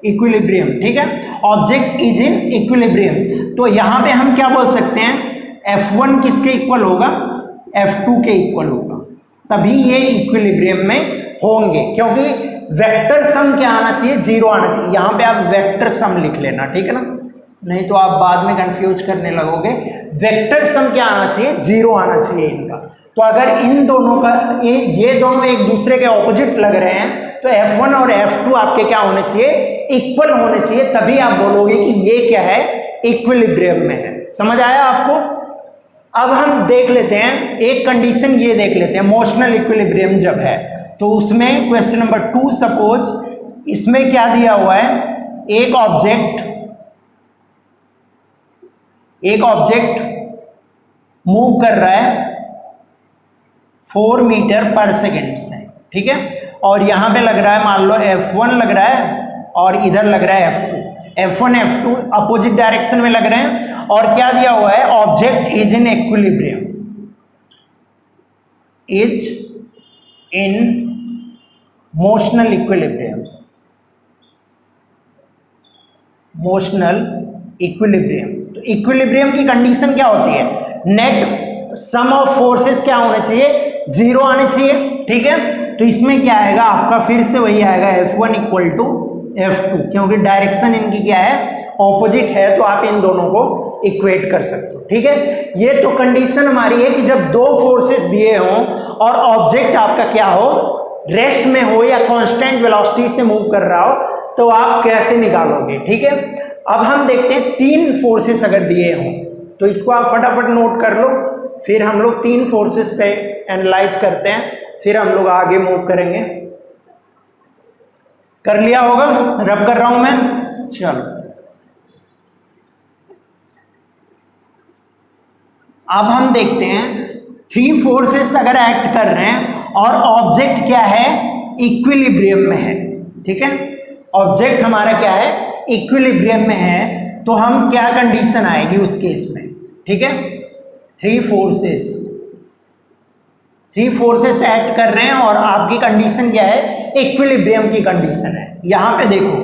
इक्विलिब्रियम। ठीक है, ऑब्जेक्ट इज इन इक्विलिब्रियम। तो यहां पे हम क्या बोल सकते हैं, F1 किसके इक्वल होगा, F2 के इक्वल होगा, तभी ये इक्विलिब्रियम में होंगे। क्योंकि वेक्टर सम क्या आना चाहिए, 0 आना चाहिए। यहां पे आप वेक्टर सम लिख लेना, ठीक है ना, नहीं तो आप बाद में कंफ्यूज करने लगोगे। वेक्टर सम क्या आना चाहिए, 0 आना चाहिए इनका। तो अगर इन दोनों का ये दोनों एक दूसरे के ऑपोजिट लग रहे हैं तो F1 और F2 आपके क्या होने चाहिए, इक्वल होने चाहिए, तभी आप बोलोगे कि ये क्या है, इक्विलिब्रियम में है। समझ आया आपको? अब हम देख लेते हैं एक कंडीशन, ये देख लेते हैं मोशनल इक्विलिब्रियम जब है तो उसमें क्वेश्चन नंबर 2, सपोज इसमें क्या दिया हुआ है, एक ऑब्जेक्ट मूव कर रहा है 4 मीटर पर सेकेंड से। ठीक है, और यहां पे लग रहा है, मान लो F1 लग रहा है और इधर लग रहा है F2। F1 F2 opposite direction में लग रहे हैं, और क्या दिया हुआ है, object is in equilibrium, is in motional equilibrium, motional equilibrium. तो इक्विलिब्रियम की कंडीशन क्या होती है, नेट सम ऑफ फोर्सेस क्या होने चाहिए, 0 आने चाहिए। ठीक है, तो इसमें क्या आएगा आपका, फिर से वही आएगा F1 इक्वल टू F2, क्योंकि डायरेक्शन इनकी क्या है, ऑपोजिट है, तो आप इन दोनों को इक्वेट कर सकते हो। ठीक है, ये तो कंडीशन हमारी है कि जब दो फोर्सेस दिए हों और ऑब्जेक्ट आपका क्या हो, रेस्ट में हो या कांस्टेंट वेलोसिटी से मूव कर रहा हो, तो आप कैसे निकालोगे। ठीक है, अब हम देखते हैं तीन फोर्सेस अगर दिए हों, तो इसको आप फटाफट नोट कर लो, फिर हम लोग तीन फोर्सेस पे एनालाइज करते हैं, फिर हम लोग आगे मूव करेंगे। कर लिया होगा, रब कर रहा हूं मैं, चलो। अब हम देखते हैं थ्री फोर्सेस अगर एक्ट कर रहे हैं और ऑब्जेक्ट क्या है, इक्विलिब्रियम में है। ठीक है, ऑब्जेक्ट हमारा क्या है, इक्विलिब्रियम में है, तो हम क्या कंडीशन आएगी उस केस में। ठीक है, थ्री फोर्सेस एक्ट कर रहे हैं और आपकी कंडीशन क्या है, इक्विलिब्रियम की कंडीशन है। यहां पे देखो,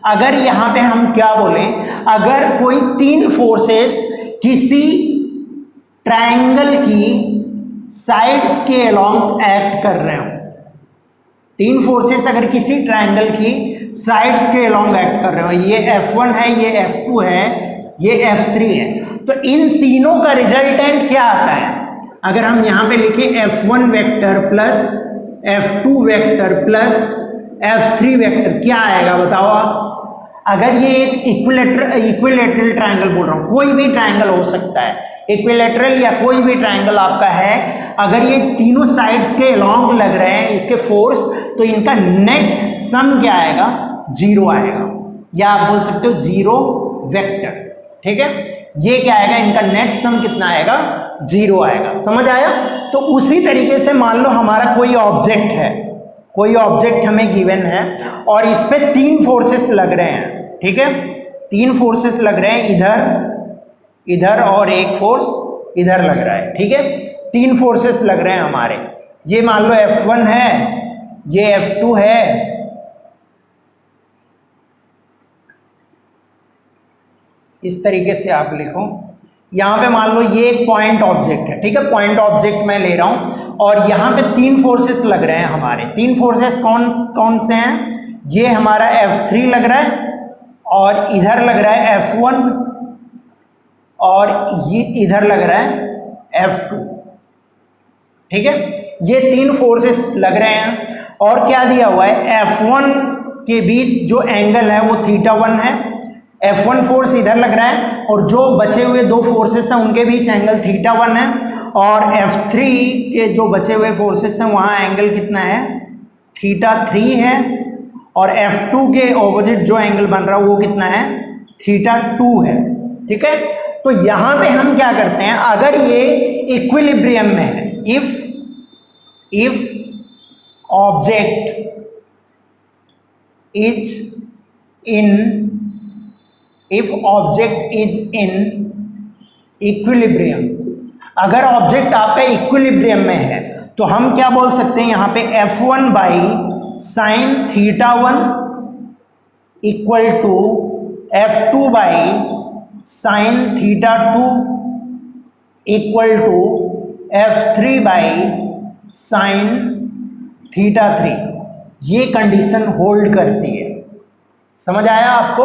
अगर यहां पे हम क्या बोलें, अगर कोई तीन फोर्सेस किसी ट्रायंगल की साइड्स के अलोंग एक्ट कर रहे हो, तीन फोर्सेस अगर किसी ट्रायंगल की साइड्स के अलोंग एक्ट कर रहे हो, ये F1 है, ये F2 है, ये F3 है, तो इन तीनों का रिजल्टेंट क्या आता है। अगर हम यहां पे लिखें F1 vector plus F2 vector plus F3 vector, क्या आएगा बताओ आप। अगर ये एक इक्विलेटरल ट्रायंगल बोल रहा हूं, कोई भी ट्रायंगल हो सकता है, इक्विलेटरल या कोई भी ट्रायंगल आपका है, अगर ये तीनों साइड्स के अलोंग लग रहे हैं इसके फोर्स, तो इनका नेट सम क्या आएगा, जीरो आएगा, या आप बोल सकते हो जीरो वेक्टर। ठीक है, ये क्या आएगा, इनका नेट सम कितना आएगा, जीरो आएगा। समझ आया। तो उसी तरीके से मान लो हमारा कोई ऑब्जेक्ट है, कोई ऑब्जेक्ट हमें गिवन है और इस पे तीन फोर्सेस लग रहे हैं। ठीक है, तीन फोर्सेस लग रहे हैं, इधर इधर और एक फोर्स इधर लग रहा है। ठीक है, तीन फोर्सेस लग रहे हैं हमारे, ये मान लो F1 है, ये F2 है, इस तरीके से आप लिखो। यहां पे मान लो ये एक पॉइंट ऑब्जेक्ट है। ठीक है, पॉइंट ऑब्जेक्ट मैं ले रहा हूं और यहां पे तीन फोर्सेस लग रहे हैं हमारे। तीन फोर्सेस कौन कौन से हैं, ये हमारा F3 लग रहा है और इधर लग रहा है F1 और ये इधर लग रहा है F2। ठीक है, ये तीन फोर्सेस लग रहे हैं और क्या दिया हुआ है, F1 के बीच जो एंगल है वो θ1 है, F1 फोर्स इधर लग रहा है और जो बचे हुए दो फोर्सेस हैं उनके बीच एंगल θ1 है, और F3 के जो बचे हुए फोर्सेस हैं वहां एंगल कितना है, θ3 है, और F2 के ऑपोजिट जो एंगल बन रहा है वो कितना है, θ2 है। ठीक है, तो यहां पे हम क्या करते हैं, अगर ये इक्विलिब्रियम में है, if object is in equilibrium, अगर ऑब्जेक्ट आपका इक्विलिब्रियम में है तो हम क्या बोल सकते हैं, यहां पे F1 by sine θ1 equal to F2 by sine θ2 equal to F3 by sine θ3। ये कंडीशन होल्ड करती है। समझ आया आपको,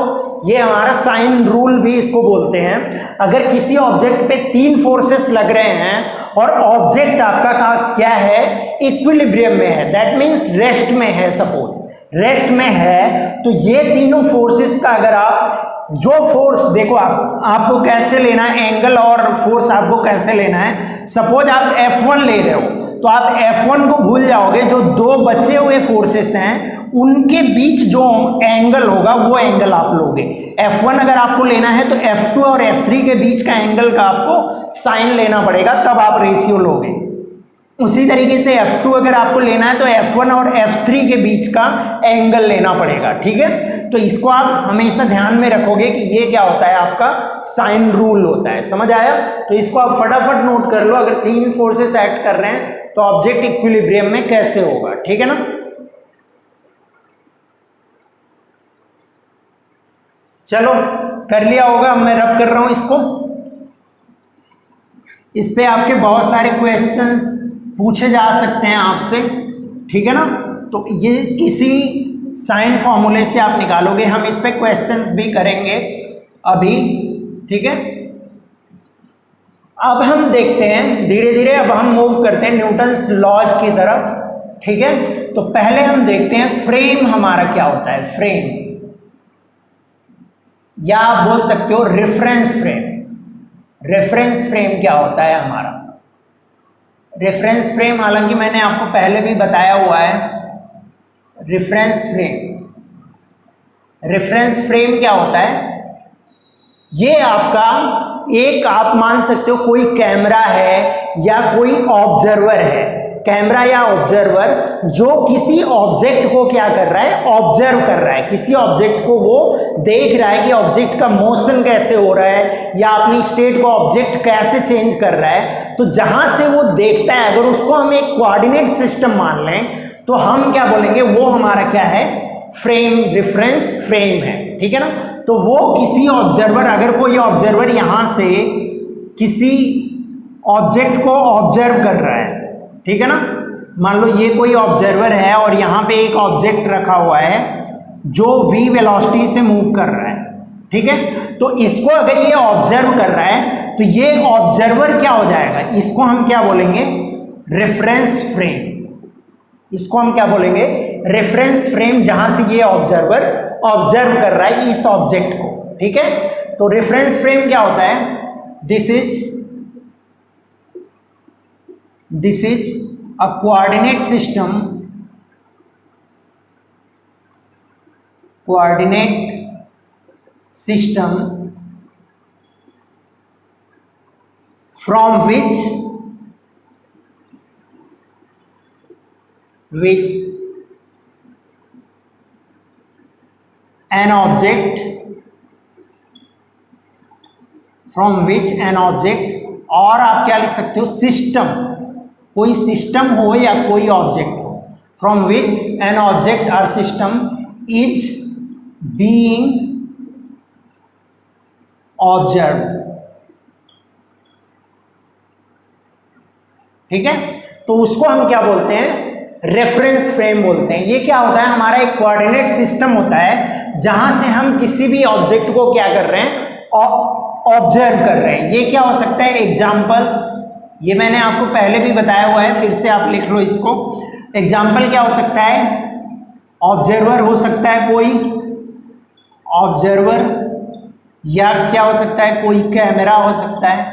ये हमारा साइन रूल भी इसको बोलते हैं। अगर किसी ऑब्जेक्ट पे तीन फोर्सेस लग रहे हैं और ऑब्जेक्ट आपका क्या है, इक्विलिब्रियम में है, दैट मीन्स रेस्ट में है, सपोज रेस्ट में है, तो ये तीनों फोर्सेस का अगर आप जो फोर्स देखो, आपको कैसे लेना है एंगल और फोर्स, आपको कैसे लेना है। सपोज आप F1 ले रहे हो तो आप F1 को भूल जाओगे, जो दो बचे हुए फोर्सेस हैं उनके बीच जो एंगल होगा वो एंगल आप लोगे। F1 अगर आपको लेना है तो F2 और F3 के बीच का एंगल का आपको साइन लेना पड़ेगा, तब आप रेशियो लोगे। उसी तरीके से F2 अगर आपको लेना है तो F1 और F3 के बीच का एंगल लेना पड़ेगा। ठीक है, तो इसको आप हमेशा ध्यान में रखोगे कि ये क्या होता है, आपका साइन रूल होता है। समझ आया, तो इसको आप फटाफट नोट कर लो। अगर तीन फोर्सेस एक्ट कर रहे हैं तो ऑब्जेक्ट इक्विलिब्रियम में कैसे होगा। ठीक है ना, चलो कर लिया होगा। अब मैं रब कर रहा हूं इसको, इस पे आपके बहुत सारे क्वेश्चंस पूछे जा सकते हैं आपसे। ठीक है ना, तो ये किसी साइन फॉर्मूले से आप निकालोगे। हम इस पे क्वेश्चंस भी करेंगे अभी, ठीक है। अब हम देखते हैं धीरे धीरे, अब हम मूव करते हैं न्यूटन्स लॉज की तरफ, ठीक है। तो पहले हम देखते हैं फ्रेम हमारा क्या होता है, फ्रेम, या आप बोल सकते हो रेफरेंस फ्रेम। रेफरेंस फ्रेम क्या होता है हमारा, रेफरेंस फ्रेम हालांकि मैंने आपको पहले भी बताया हुआ है। रेफरेंस फ्रेम, रेफरेंस फ्रेम क्या होता है, ये आपका एक, आप मान सकते हो कोई कैमरा है या कोई ऑब्जर्वर है, कैमरा या ऑब्जर्वर जो किसी ऑब्जेक्ट को क्या कर रहा है, ऑब्जर्व कर रहा है, किसी ऑब्जेक्ट को वो देख रहा है कि ऑब्जेक्ट का मोशन कैसे हो रहा है या अपनी स्टेट को ऑब्जेक्ट कैसे चेंज कर रहा है। तो जहां से वो देखता है, अगर उसको हम एक कोऑर्डिनेट सिस्टम मान लें तो हम क्या बोलेंगे, वो हमारा क्या है, फ्रेम, रेफरेंस फ्रेम है, ठीक है ना। तो वो किसी ऑब्जर्वर, अगर कोई ऑब्जर्वर यहां से किसी ऑब्जेक्ट को ऑब्जर्व कर रहा है, ठीक है ना, मान लो ये कोई ऑब्जर्वर है और यहां पे एक ऑब्जेक्ट रखा हुआ है जो v वेलोसिटी से मूव कर रहा है, ठीक है। तो इसको अगर ये ऑब्जर्व कर रहा है तो ये ऑब्जर्वर क्या हो जाएगा, इसको हम क्या बोलेंगे, रेफरेंस फ्रेम। इसको हम क्या बोलेंगे, रेफरेंस फ्रेम, जहां से ये ऑब्जर्वर ऑब्जर्व कर रहा है इस ऑब्जेक्ट को, ठीक है। तो रेफरेंस फ्रेम क्या होता है, this is a coordinate system from which an object और आप क्या लिख सकते हो, सिस्टम, कोई सिस्टम हो या कोई ऑब्जेक्ट हो, फ्रॉम विच एन ऑब्जेक्ट और सिस्टम इज बीइंग ऑब्जर्व, ठीक है। तो उसको हम क्या बोलते हैं, रेफरेंस फ्रेम बोलते हैं। ये क्या होता है, हमारा एक कोऑर्डिनेट सिस्टम होता है जहां से हम किसी भी ऑब्जेक्ट को क्या कर रहे हैं, ऑब्जर्व कर रहे हैं। ये क्या हो सकता है, एग्जाम्पल, ये मैंने आपको पहले भी बताया हुआ है, फिर से आप लिख लो इसको। एग्जाम्पल क्या हो सकता है, ऑब्जर्वर हो सकता है कोई ऑब्जर्वर, या क्या हो सकता है, कोई कैमरा हो सकता है,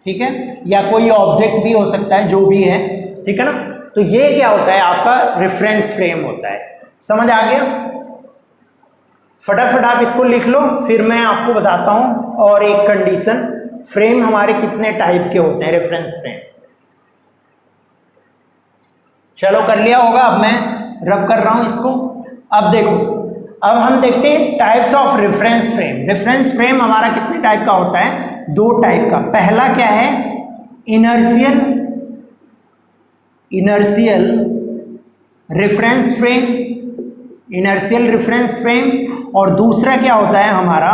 ठीक है, या कोई ऑब्जेक्ट भी हो सकता है, जो भी है, ठीक है ना। तो ये क्या होता है, आपका रेफरेंस फ्रेम होता है। समझ आ गया, फटाफट आप इसको लिख लो, फिर मैं आपको बताता हूं। और एक कंडीशन, फ्रेम हमारे कितने टाइप के होते हैं, रेफरेंस फ्रेम। चलो कर लिया होगा, अब मैं रब कर रहा हूं इसको। अब देखो, अब हम देखते हैं types of reference frame. Reference frame हमारा कितने टाइप का होता है, दो टाइप का। पहला क्या है, inertial reference frame, inertial reference frame, और दूसरा क्या होता है हमारा,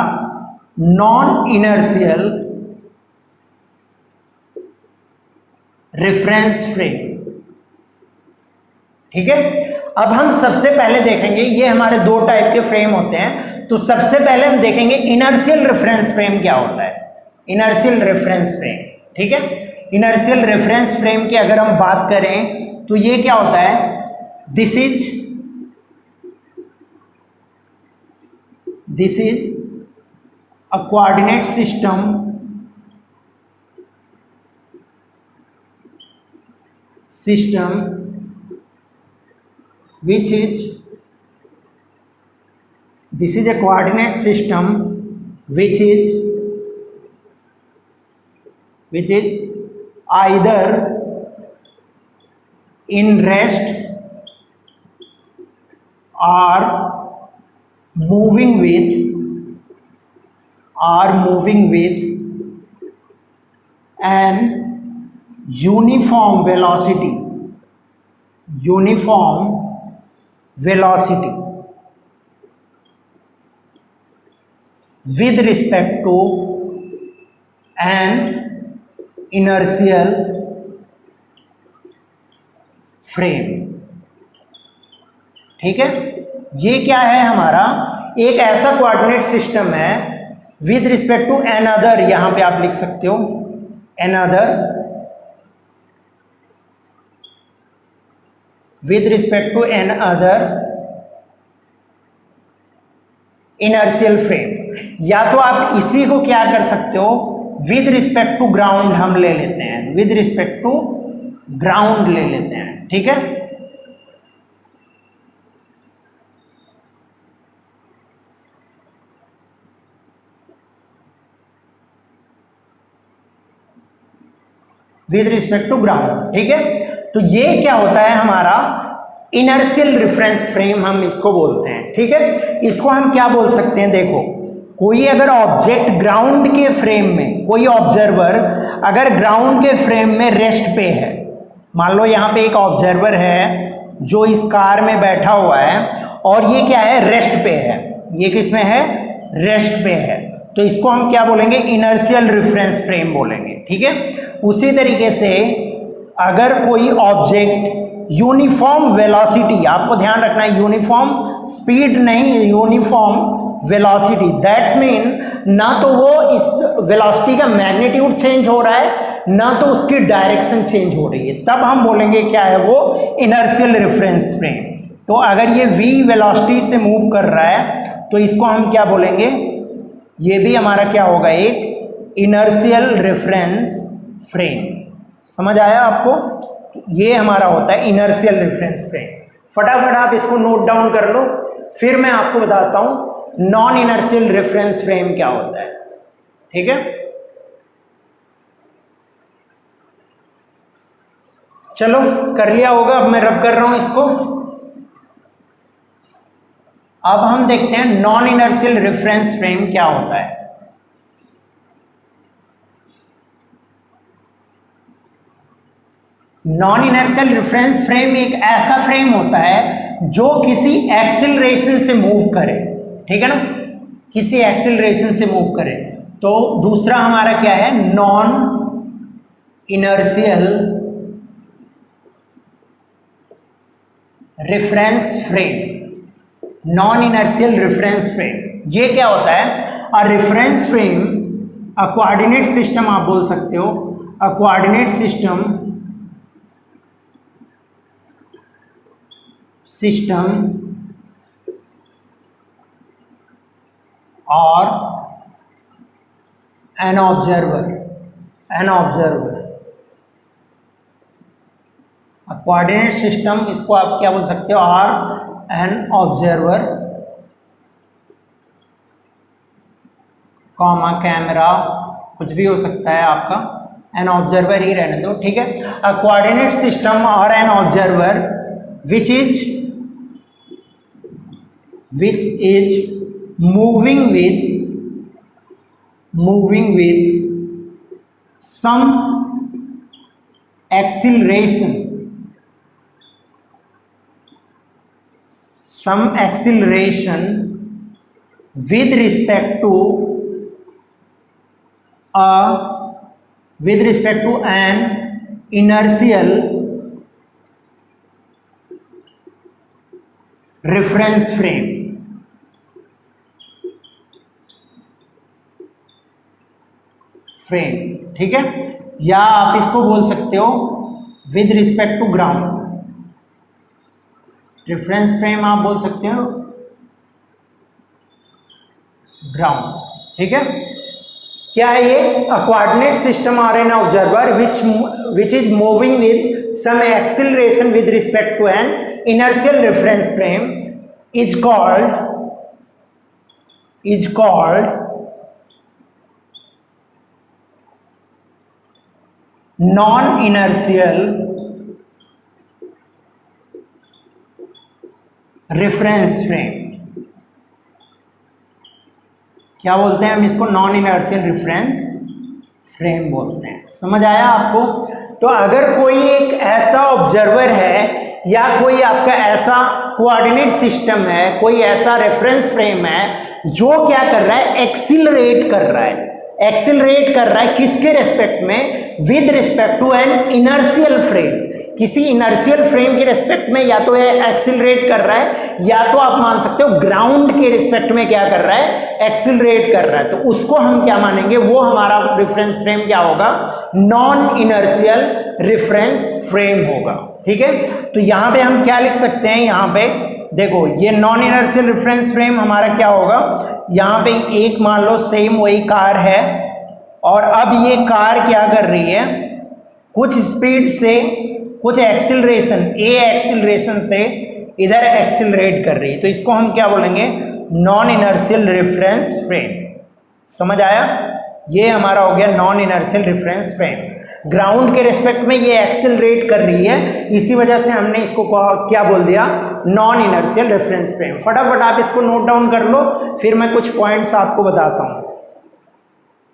नॉन इनर्शियल रेफरेंस फ्रेम, ठीक है। अब हम सबसे पहले देखेंगे, ये हमारे दो टाइप के फ्रेम होते हैं। तो सबसे पहले हम देखेंगे इनर्शियल रेफरेंस फ्रेम क्या होता है, इनर्शियल रेफरेंस फ्रेम, ठीक है। इनर्शियल रेफरेंस फ्रेम की अगर हम बात करें तो ये क्या होता है, this is a coordinate system which is this is a coordinate system which is either in rest or moving with an uniform velocity with respect to an inertial frame, ठीक है। ये क्या है हमारा, एक ऐसा कोऑर्डिनेट सिस्टम है with respect to an other, यहां पे आप लिख सकते हो an other, with respect to an other inertial frame. या तो आप इसी को क्या कर सकते हो, विद रिस्पेक्ट टू ग्राउंड हम ले लेते हैं, विद रिस्पेक्ट टू ग्राउंड ले लेते हैं, ठीक है। विद रिस्पेक्ट टू ग्राउंड, ठीक है। तो ये क्या होता है हमारा इनर्शियल रेफरेंस फ्रेम, हम इसको बोलते हैं, ठीक है। इसको हम क्या बोल सकते हैं, देखो कोई अगर ऑब्जेक्ट ग्राउंड के फ्रेम में, कोई ऑब्जर्वर अगर ग्राउंड के फ्रेम में रेस्ट पे है, मान लो यहाँ पे एक ऑब्जर्वर है जो इस कार में बैठा हुआ है और ये क्या है, रेस्ट पे है, ये किस में है, रेस्ट पे है, तो इसको हम क्या बोलेंगे, इनर्शियल रेफरेंस फ्रेम बोलेंगे, ठीक है। उसी तरीके से अगर कोई ऑब्जेक्ट यूनिफॉर्म वेलोसिटी, आपको ध्यान रखना है यूनिफॉर्म स्पीड नहीं, यूनिफॉर्म वेलोसिटी, दैट्स मीन ना तो वो इस वेलोसिटी का मैग्नीट्यूड चेंज हो रहा है ना तो उसकी डायरेक्शन चेंज हो रही है, तब हम बोलेंगे क्या है वो, inertial reference frame। तो अगर ये v वेलोसिटी से मूव कर रहा है तो इसको हम क्या बोलेंगे, ये भी हमारा क्या होगा, एक inertial reference frame। समझ आया आपको, ये हमारा होता है inertial reference frame। फटाफट आप इसको नोट डाउन कर लो, फिर मैं आपको बताता हूं नॉन इनर्शियल रेफरेंस फ्रेम क्या होता है, ठीक है। चलो कर लिया होगा, अब मैं रब कर रहा हूं इसको। अब हम देखते हैं नॉन इनर्शियल रेफरेंस फ्रेम क्या होता है। नॉन इनर्शियल रेफरेंस फ्रेम एक ऐसा फ्रेम होता है जो किसी एक्सिलरेशन से मूव करे, ठीक है ना, किसी एक्सिलरेशन से मूव करे। तो दूसरा हमारा क्या है, non inertial reference frame. Non inertial reference frame ये क्या होता है, a reference frame, a coordinate system आप बोल सकते हो, अ कोऑर्डिनेट सिस्टम और एन ऑब्जर्वर, कोऑर्डिनेट सिस्टम, इसको आप क्या बोल सकते हो, और एन ऑब्जर्वर कॉमा कैमरा, कुछ भी हो सकता है आपका, एन ऑब्जर्वर ही रहने दो, ठीक है। अ कोऑर्डिनेट सिस्टम और an observer which is moving with some acceleration with respect to an inertial reference frame, ठीक है। या आप इसको बोल सकते हो with respect to ground, reference frame आप बोल सकते हो ग्राउंड, ठीक है। क्या है ये, अ कोऑर्डिनेट सिस्टम और an observer which is moving with some acceleration with respect to an inertial reference frame is called non inertial reference frame. क्या बोलते हैं हम इसको, नॉन इनर्शियल रेफरेंस फ्रेम बोलते हैं। समझ आया आपको। तो अगर कोई एक ऐसा ऑब्जर्वर है या कोई आपका ऐसा कोऑर्डिनेट सिस्टम है, कोई ऐसा रेफरेंस फ्रेम है जो क्या कर रहा है, एक्सिलरेट कर रहा है किसके रेस्पेक्ट में, with respect to an inertial frame. किसी इनर्शियल फ्रेम के रिस्पेक्ट में या तो ये एक्सिलरेट कर रहा है, या तो आप मान सकते हो ग्राउंड के रिस्पेक्ट में क्या कर रहा है, एक्सिलरेट कर रहा है। तो उसको हम क्या मानेंगे, वो हमारा रेफरेंस फ्रेम क्या होगा, नॉन इनर्शियल रेफरेंस फ्रेम होगा। ठीक है, तो यहां पे हम क्या लिख सकते हैं, यहां पे देखो ये नॉन इनर्शियल रेफरेंस फ्रेम हमारा क्या होगा, यहां पे एक मान लो सेम वही कार है, और अब ये कार क्या कर रही है, कुछ स्पीड से कुछ एक्सिलरेशन, ए एक्सिलरेशन से इधर एक्सिलरेट कर रही है, तो इसको हम क्या बोलेंगे, नॉन इनर्शियल रेफरेंस फ्रेम। समझ आया, ये हमारा हो गया non inertial reference frame. Ground के रिस्पेक्ट में ये एक्सिलरेट कर रही है, इसी वजह से हमने इसको क्या बोल दिया, नॉन इनर्शियल रेफरेंस फ्रेम। फटाफट आप इसको नोट डाउन कर लो, फिर मैं कुछ पॉइंट्स आपको बताता हूं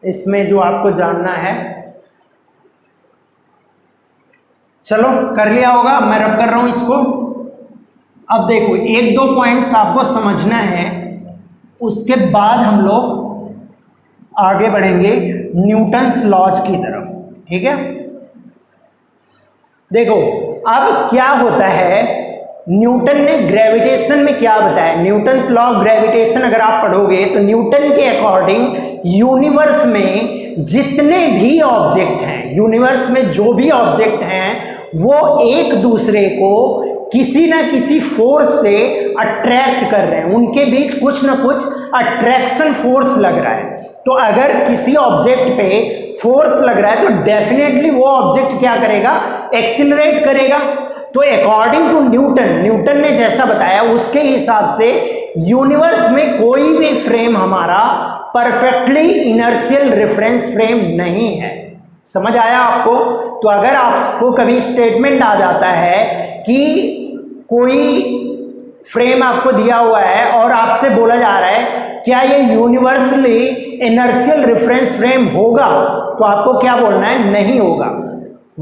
इसमें जो आपको जानना है। चलो कर लिया होगा, मैं रब कर रहा हूं इसको। अब देखो एक दो पॉइंट्स आपको समझना है, उसके बाद हम लोग आगे बढ़ेंगे न्यूटन्स लॉज की तरफ। ठीक है, देखो अब क्या होता है, न्यूटन ने ग्रेविटेशन में क्या बताया, न्यूटन्स लॉ ऑफ ग्रेविटेशन अगर आप पढ़ोगे तो न्यूटन के अकॉर्डिंग यूनिवर्स में जितने भी ऑब्जेक्ट हैं, यूनिवर्स में जो भी ऑब्जेक्ट हैं वो एक दूसरे को किसी ना किसी फोर्स से अट्रैक्ट कर रहे हैं, उनके बीच कुछ ना कुछ अट्रैक्शन फोर्स लग रहा है। तो अगर किसी ऑब्जेक्ट पे फोर्स लग रहा है तो डेफिनेटली वो ऑब्जेक्ट क्या करेगा, एक्सिलरेट करेगा। तो अकॉर्डिंग टू न्यूटन, न्यूटन ने जैसा बताया उसके हिसाब से यूनिवर्स में कोई भी फ्रेम हमारा परफेक्टली इनर्शियल रेफरेंस फ्रेम नहीं है। समझ आया आपको? तो अगर आपको कभी स्टेटमेंट आ जाता है कि कोई फ्रेम आपको दिया हुआ है और आपसे बोला जा रहा है क्या ये यूनिवर्सली इनर्शियल रेफरेंस फ्रेम होगा, तो आपको क्या बोलना है, नहीं होगा।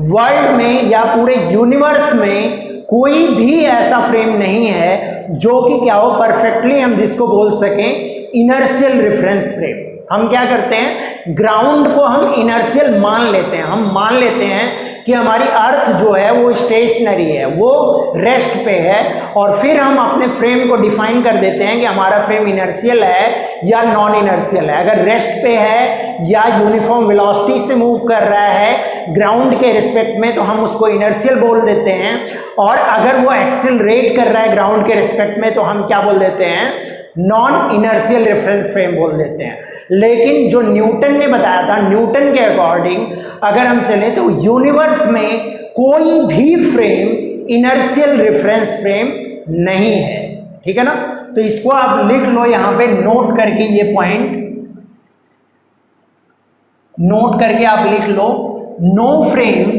वर्ल्ड में या पूरे यूनिवर्स में कोई भी ऐसा फ्रेम नहीं है जो कि क्या हो, परफेक्टली हम जिसको बोल सकें इनर्शियल रेफरेंस फ्रेम। हम क्या करते हैं, ग्राउंड को हम इनर्शियल मान लेते हैं, हम मान लेते हैं कि हमारी अर्थ जो है वो स्टेशनरी है, वो रेस्ट पे है, और फिर हम अपने फ्रेम को डिफाइन कर देते हैं कि हमारा फ्रेम इनर्शियल है या नॉन इनर्शियल है। अगर रेस्ट पे है या यूनिफॉर्म वेलोसिटी से मूव कर रहा है ग्राउंड के रिस्पेक्ट में तो हम उसको इनर्शियल बोल देते हैं, और अगर वो एक्सिलरेट कर रहा है ग्राउंड के रिस्पेक्ट में तो हम क्या बोल देते हैं, नॉन इनर्शियल रेफरेंस फ्रेम बोल देते हैं। लेकिन जो न्यूटन ने बताया था, न्यूटन के अकॉर्डिंग अगर हम चले तो यूनिवर्स में कोई भी फ्रेम इनर्शियल रेफरेंस फ्रेम नहीं है। ठीक है ना, तो इसको आप लिख लो यहां पे नोट करके, ये पॉइंट नोट करके आप लिख लो, no frame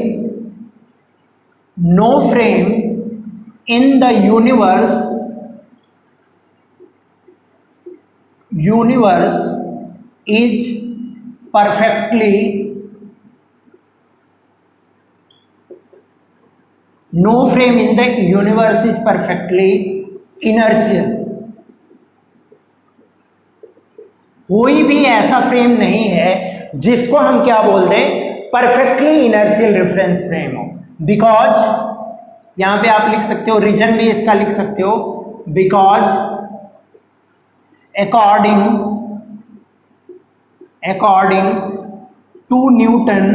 in the universe is perfectly, no frame in the universe is perfectly inertial। कोई भी ऐसा फ्रेम नहीं है जिसको हम क्या बोल दें, परफेक्टली इनर्शियल रेफरेंस फ्रेम हो। बिकॉज यहां पे आप लिख सकते हो, रीजन भी इसका लिख सकते हो, because according to Newton,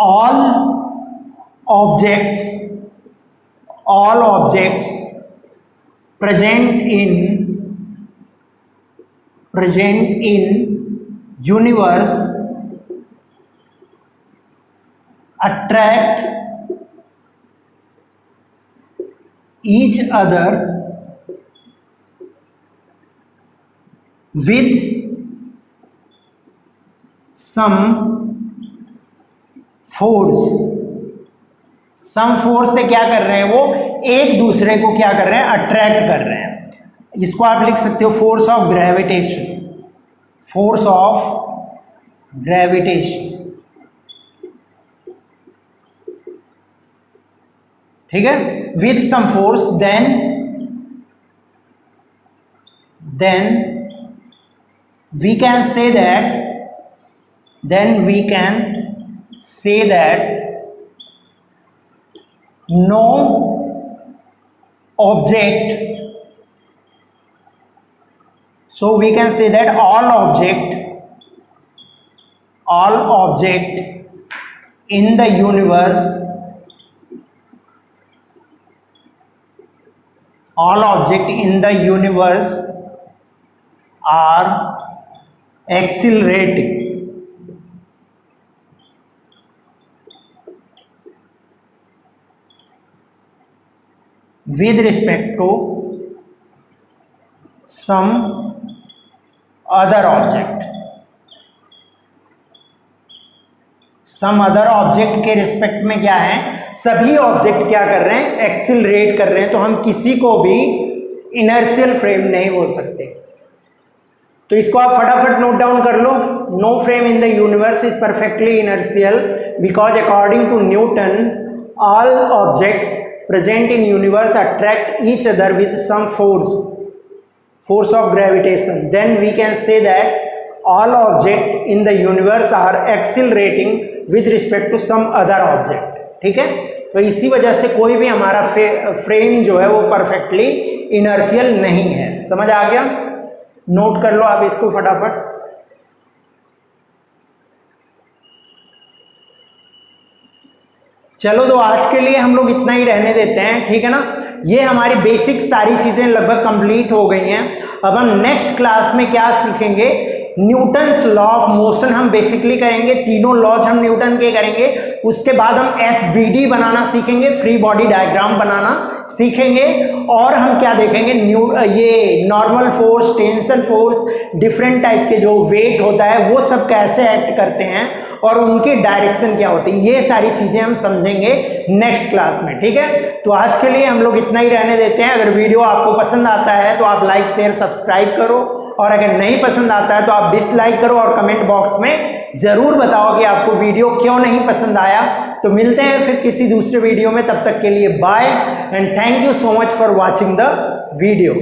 all objects present in universe attract each other with some force। से क्या कर रहे हैं, वो एक दूसरे को क्या कर रहे हैं, अट्रैक्ट कर रहे हैं। इसको आप लिख सकते हो फोर्स ऑफ ग्रेविटेशन। ठीक है, with some force, then we can say that then we can say that no object, so we can say that all object in the universe, all object in the universe are accelerating. With respect to some other object, some other object के respect में क्या है, सभी object क्या कर रहे हैं, accelerate कर रहे हैं, तो हम किसी को भी इनर्शियल फ्रेम नहीं बोल सकते। तो इसको आप फटाफट नोट डाउन कर लो। No frame in the universe is perfectly inertial because according to Newton all objects present in universe attract each other with some force of gravitation. Then we can say that all objects in the universe are accelerating with respect to some other object. ठीक है, तो इसी वजह से कोई भी हमारा frame जो है वो परफेक्टली इनर्शियल नहीं है। समझ आ गया? नोट कर लो आप इसको फटाफट। चलो तो आज के लिए हम लोग इतना ही रहने देते हैं, ठीक है ना। ये हमारी बेसिक सारी चीजें लगभग कंप्लीट हो गई हैं। अब हम नेक्स्ट क्लास में क्या सीखेंगे, न्यूटन्स लॉ ऑफ मोशन हम बेसिकली करेंगे, तीनों लॉज हम न्यूटन के करेंगे। उसके बाद हम एफबीडी बनाना सीखेंगे, फ्री बॉडी डायग्राम बनाना सीखेंगे। और हम क्या देखेंगे, ये normal force, tension force, different type के जो वेट होता है वो सब कैसे एक्ट करते हैं और उनकी डायरेक्शन क्या होती है, ये सारी चीजें हम समझेंगे नेक्स्ट क्लास में, ठीक है। तो आज के लिए हम लोग इतना ही रहने देते हैं। अगर वीडियो आपको पसंद आता है तो आप लाइक शेयर सब्सक्राइब करो, और अगर नहीं पसंद आता है तो आप डिसलाइक करो और कमेंट बॉक्स में जरूर बताओ कि आपको वीडियो क्यों नहीं पसंद आया। तो मिलते हैं फिर किसी दूसरे वीडियो में, तब तक के लिए bye and thank you so much for watching the video.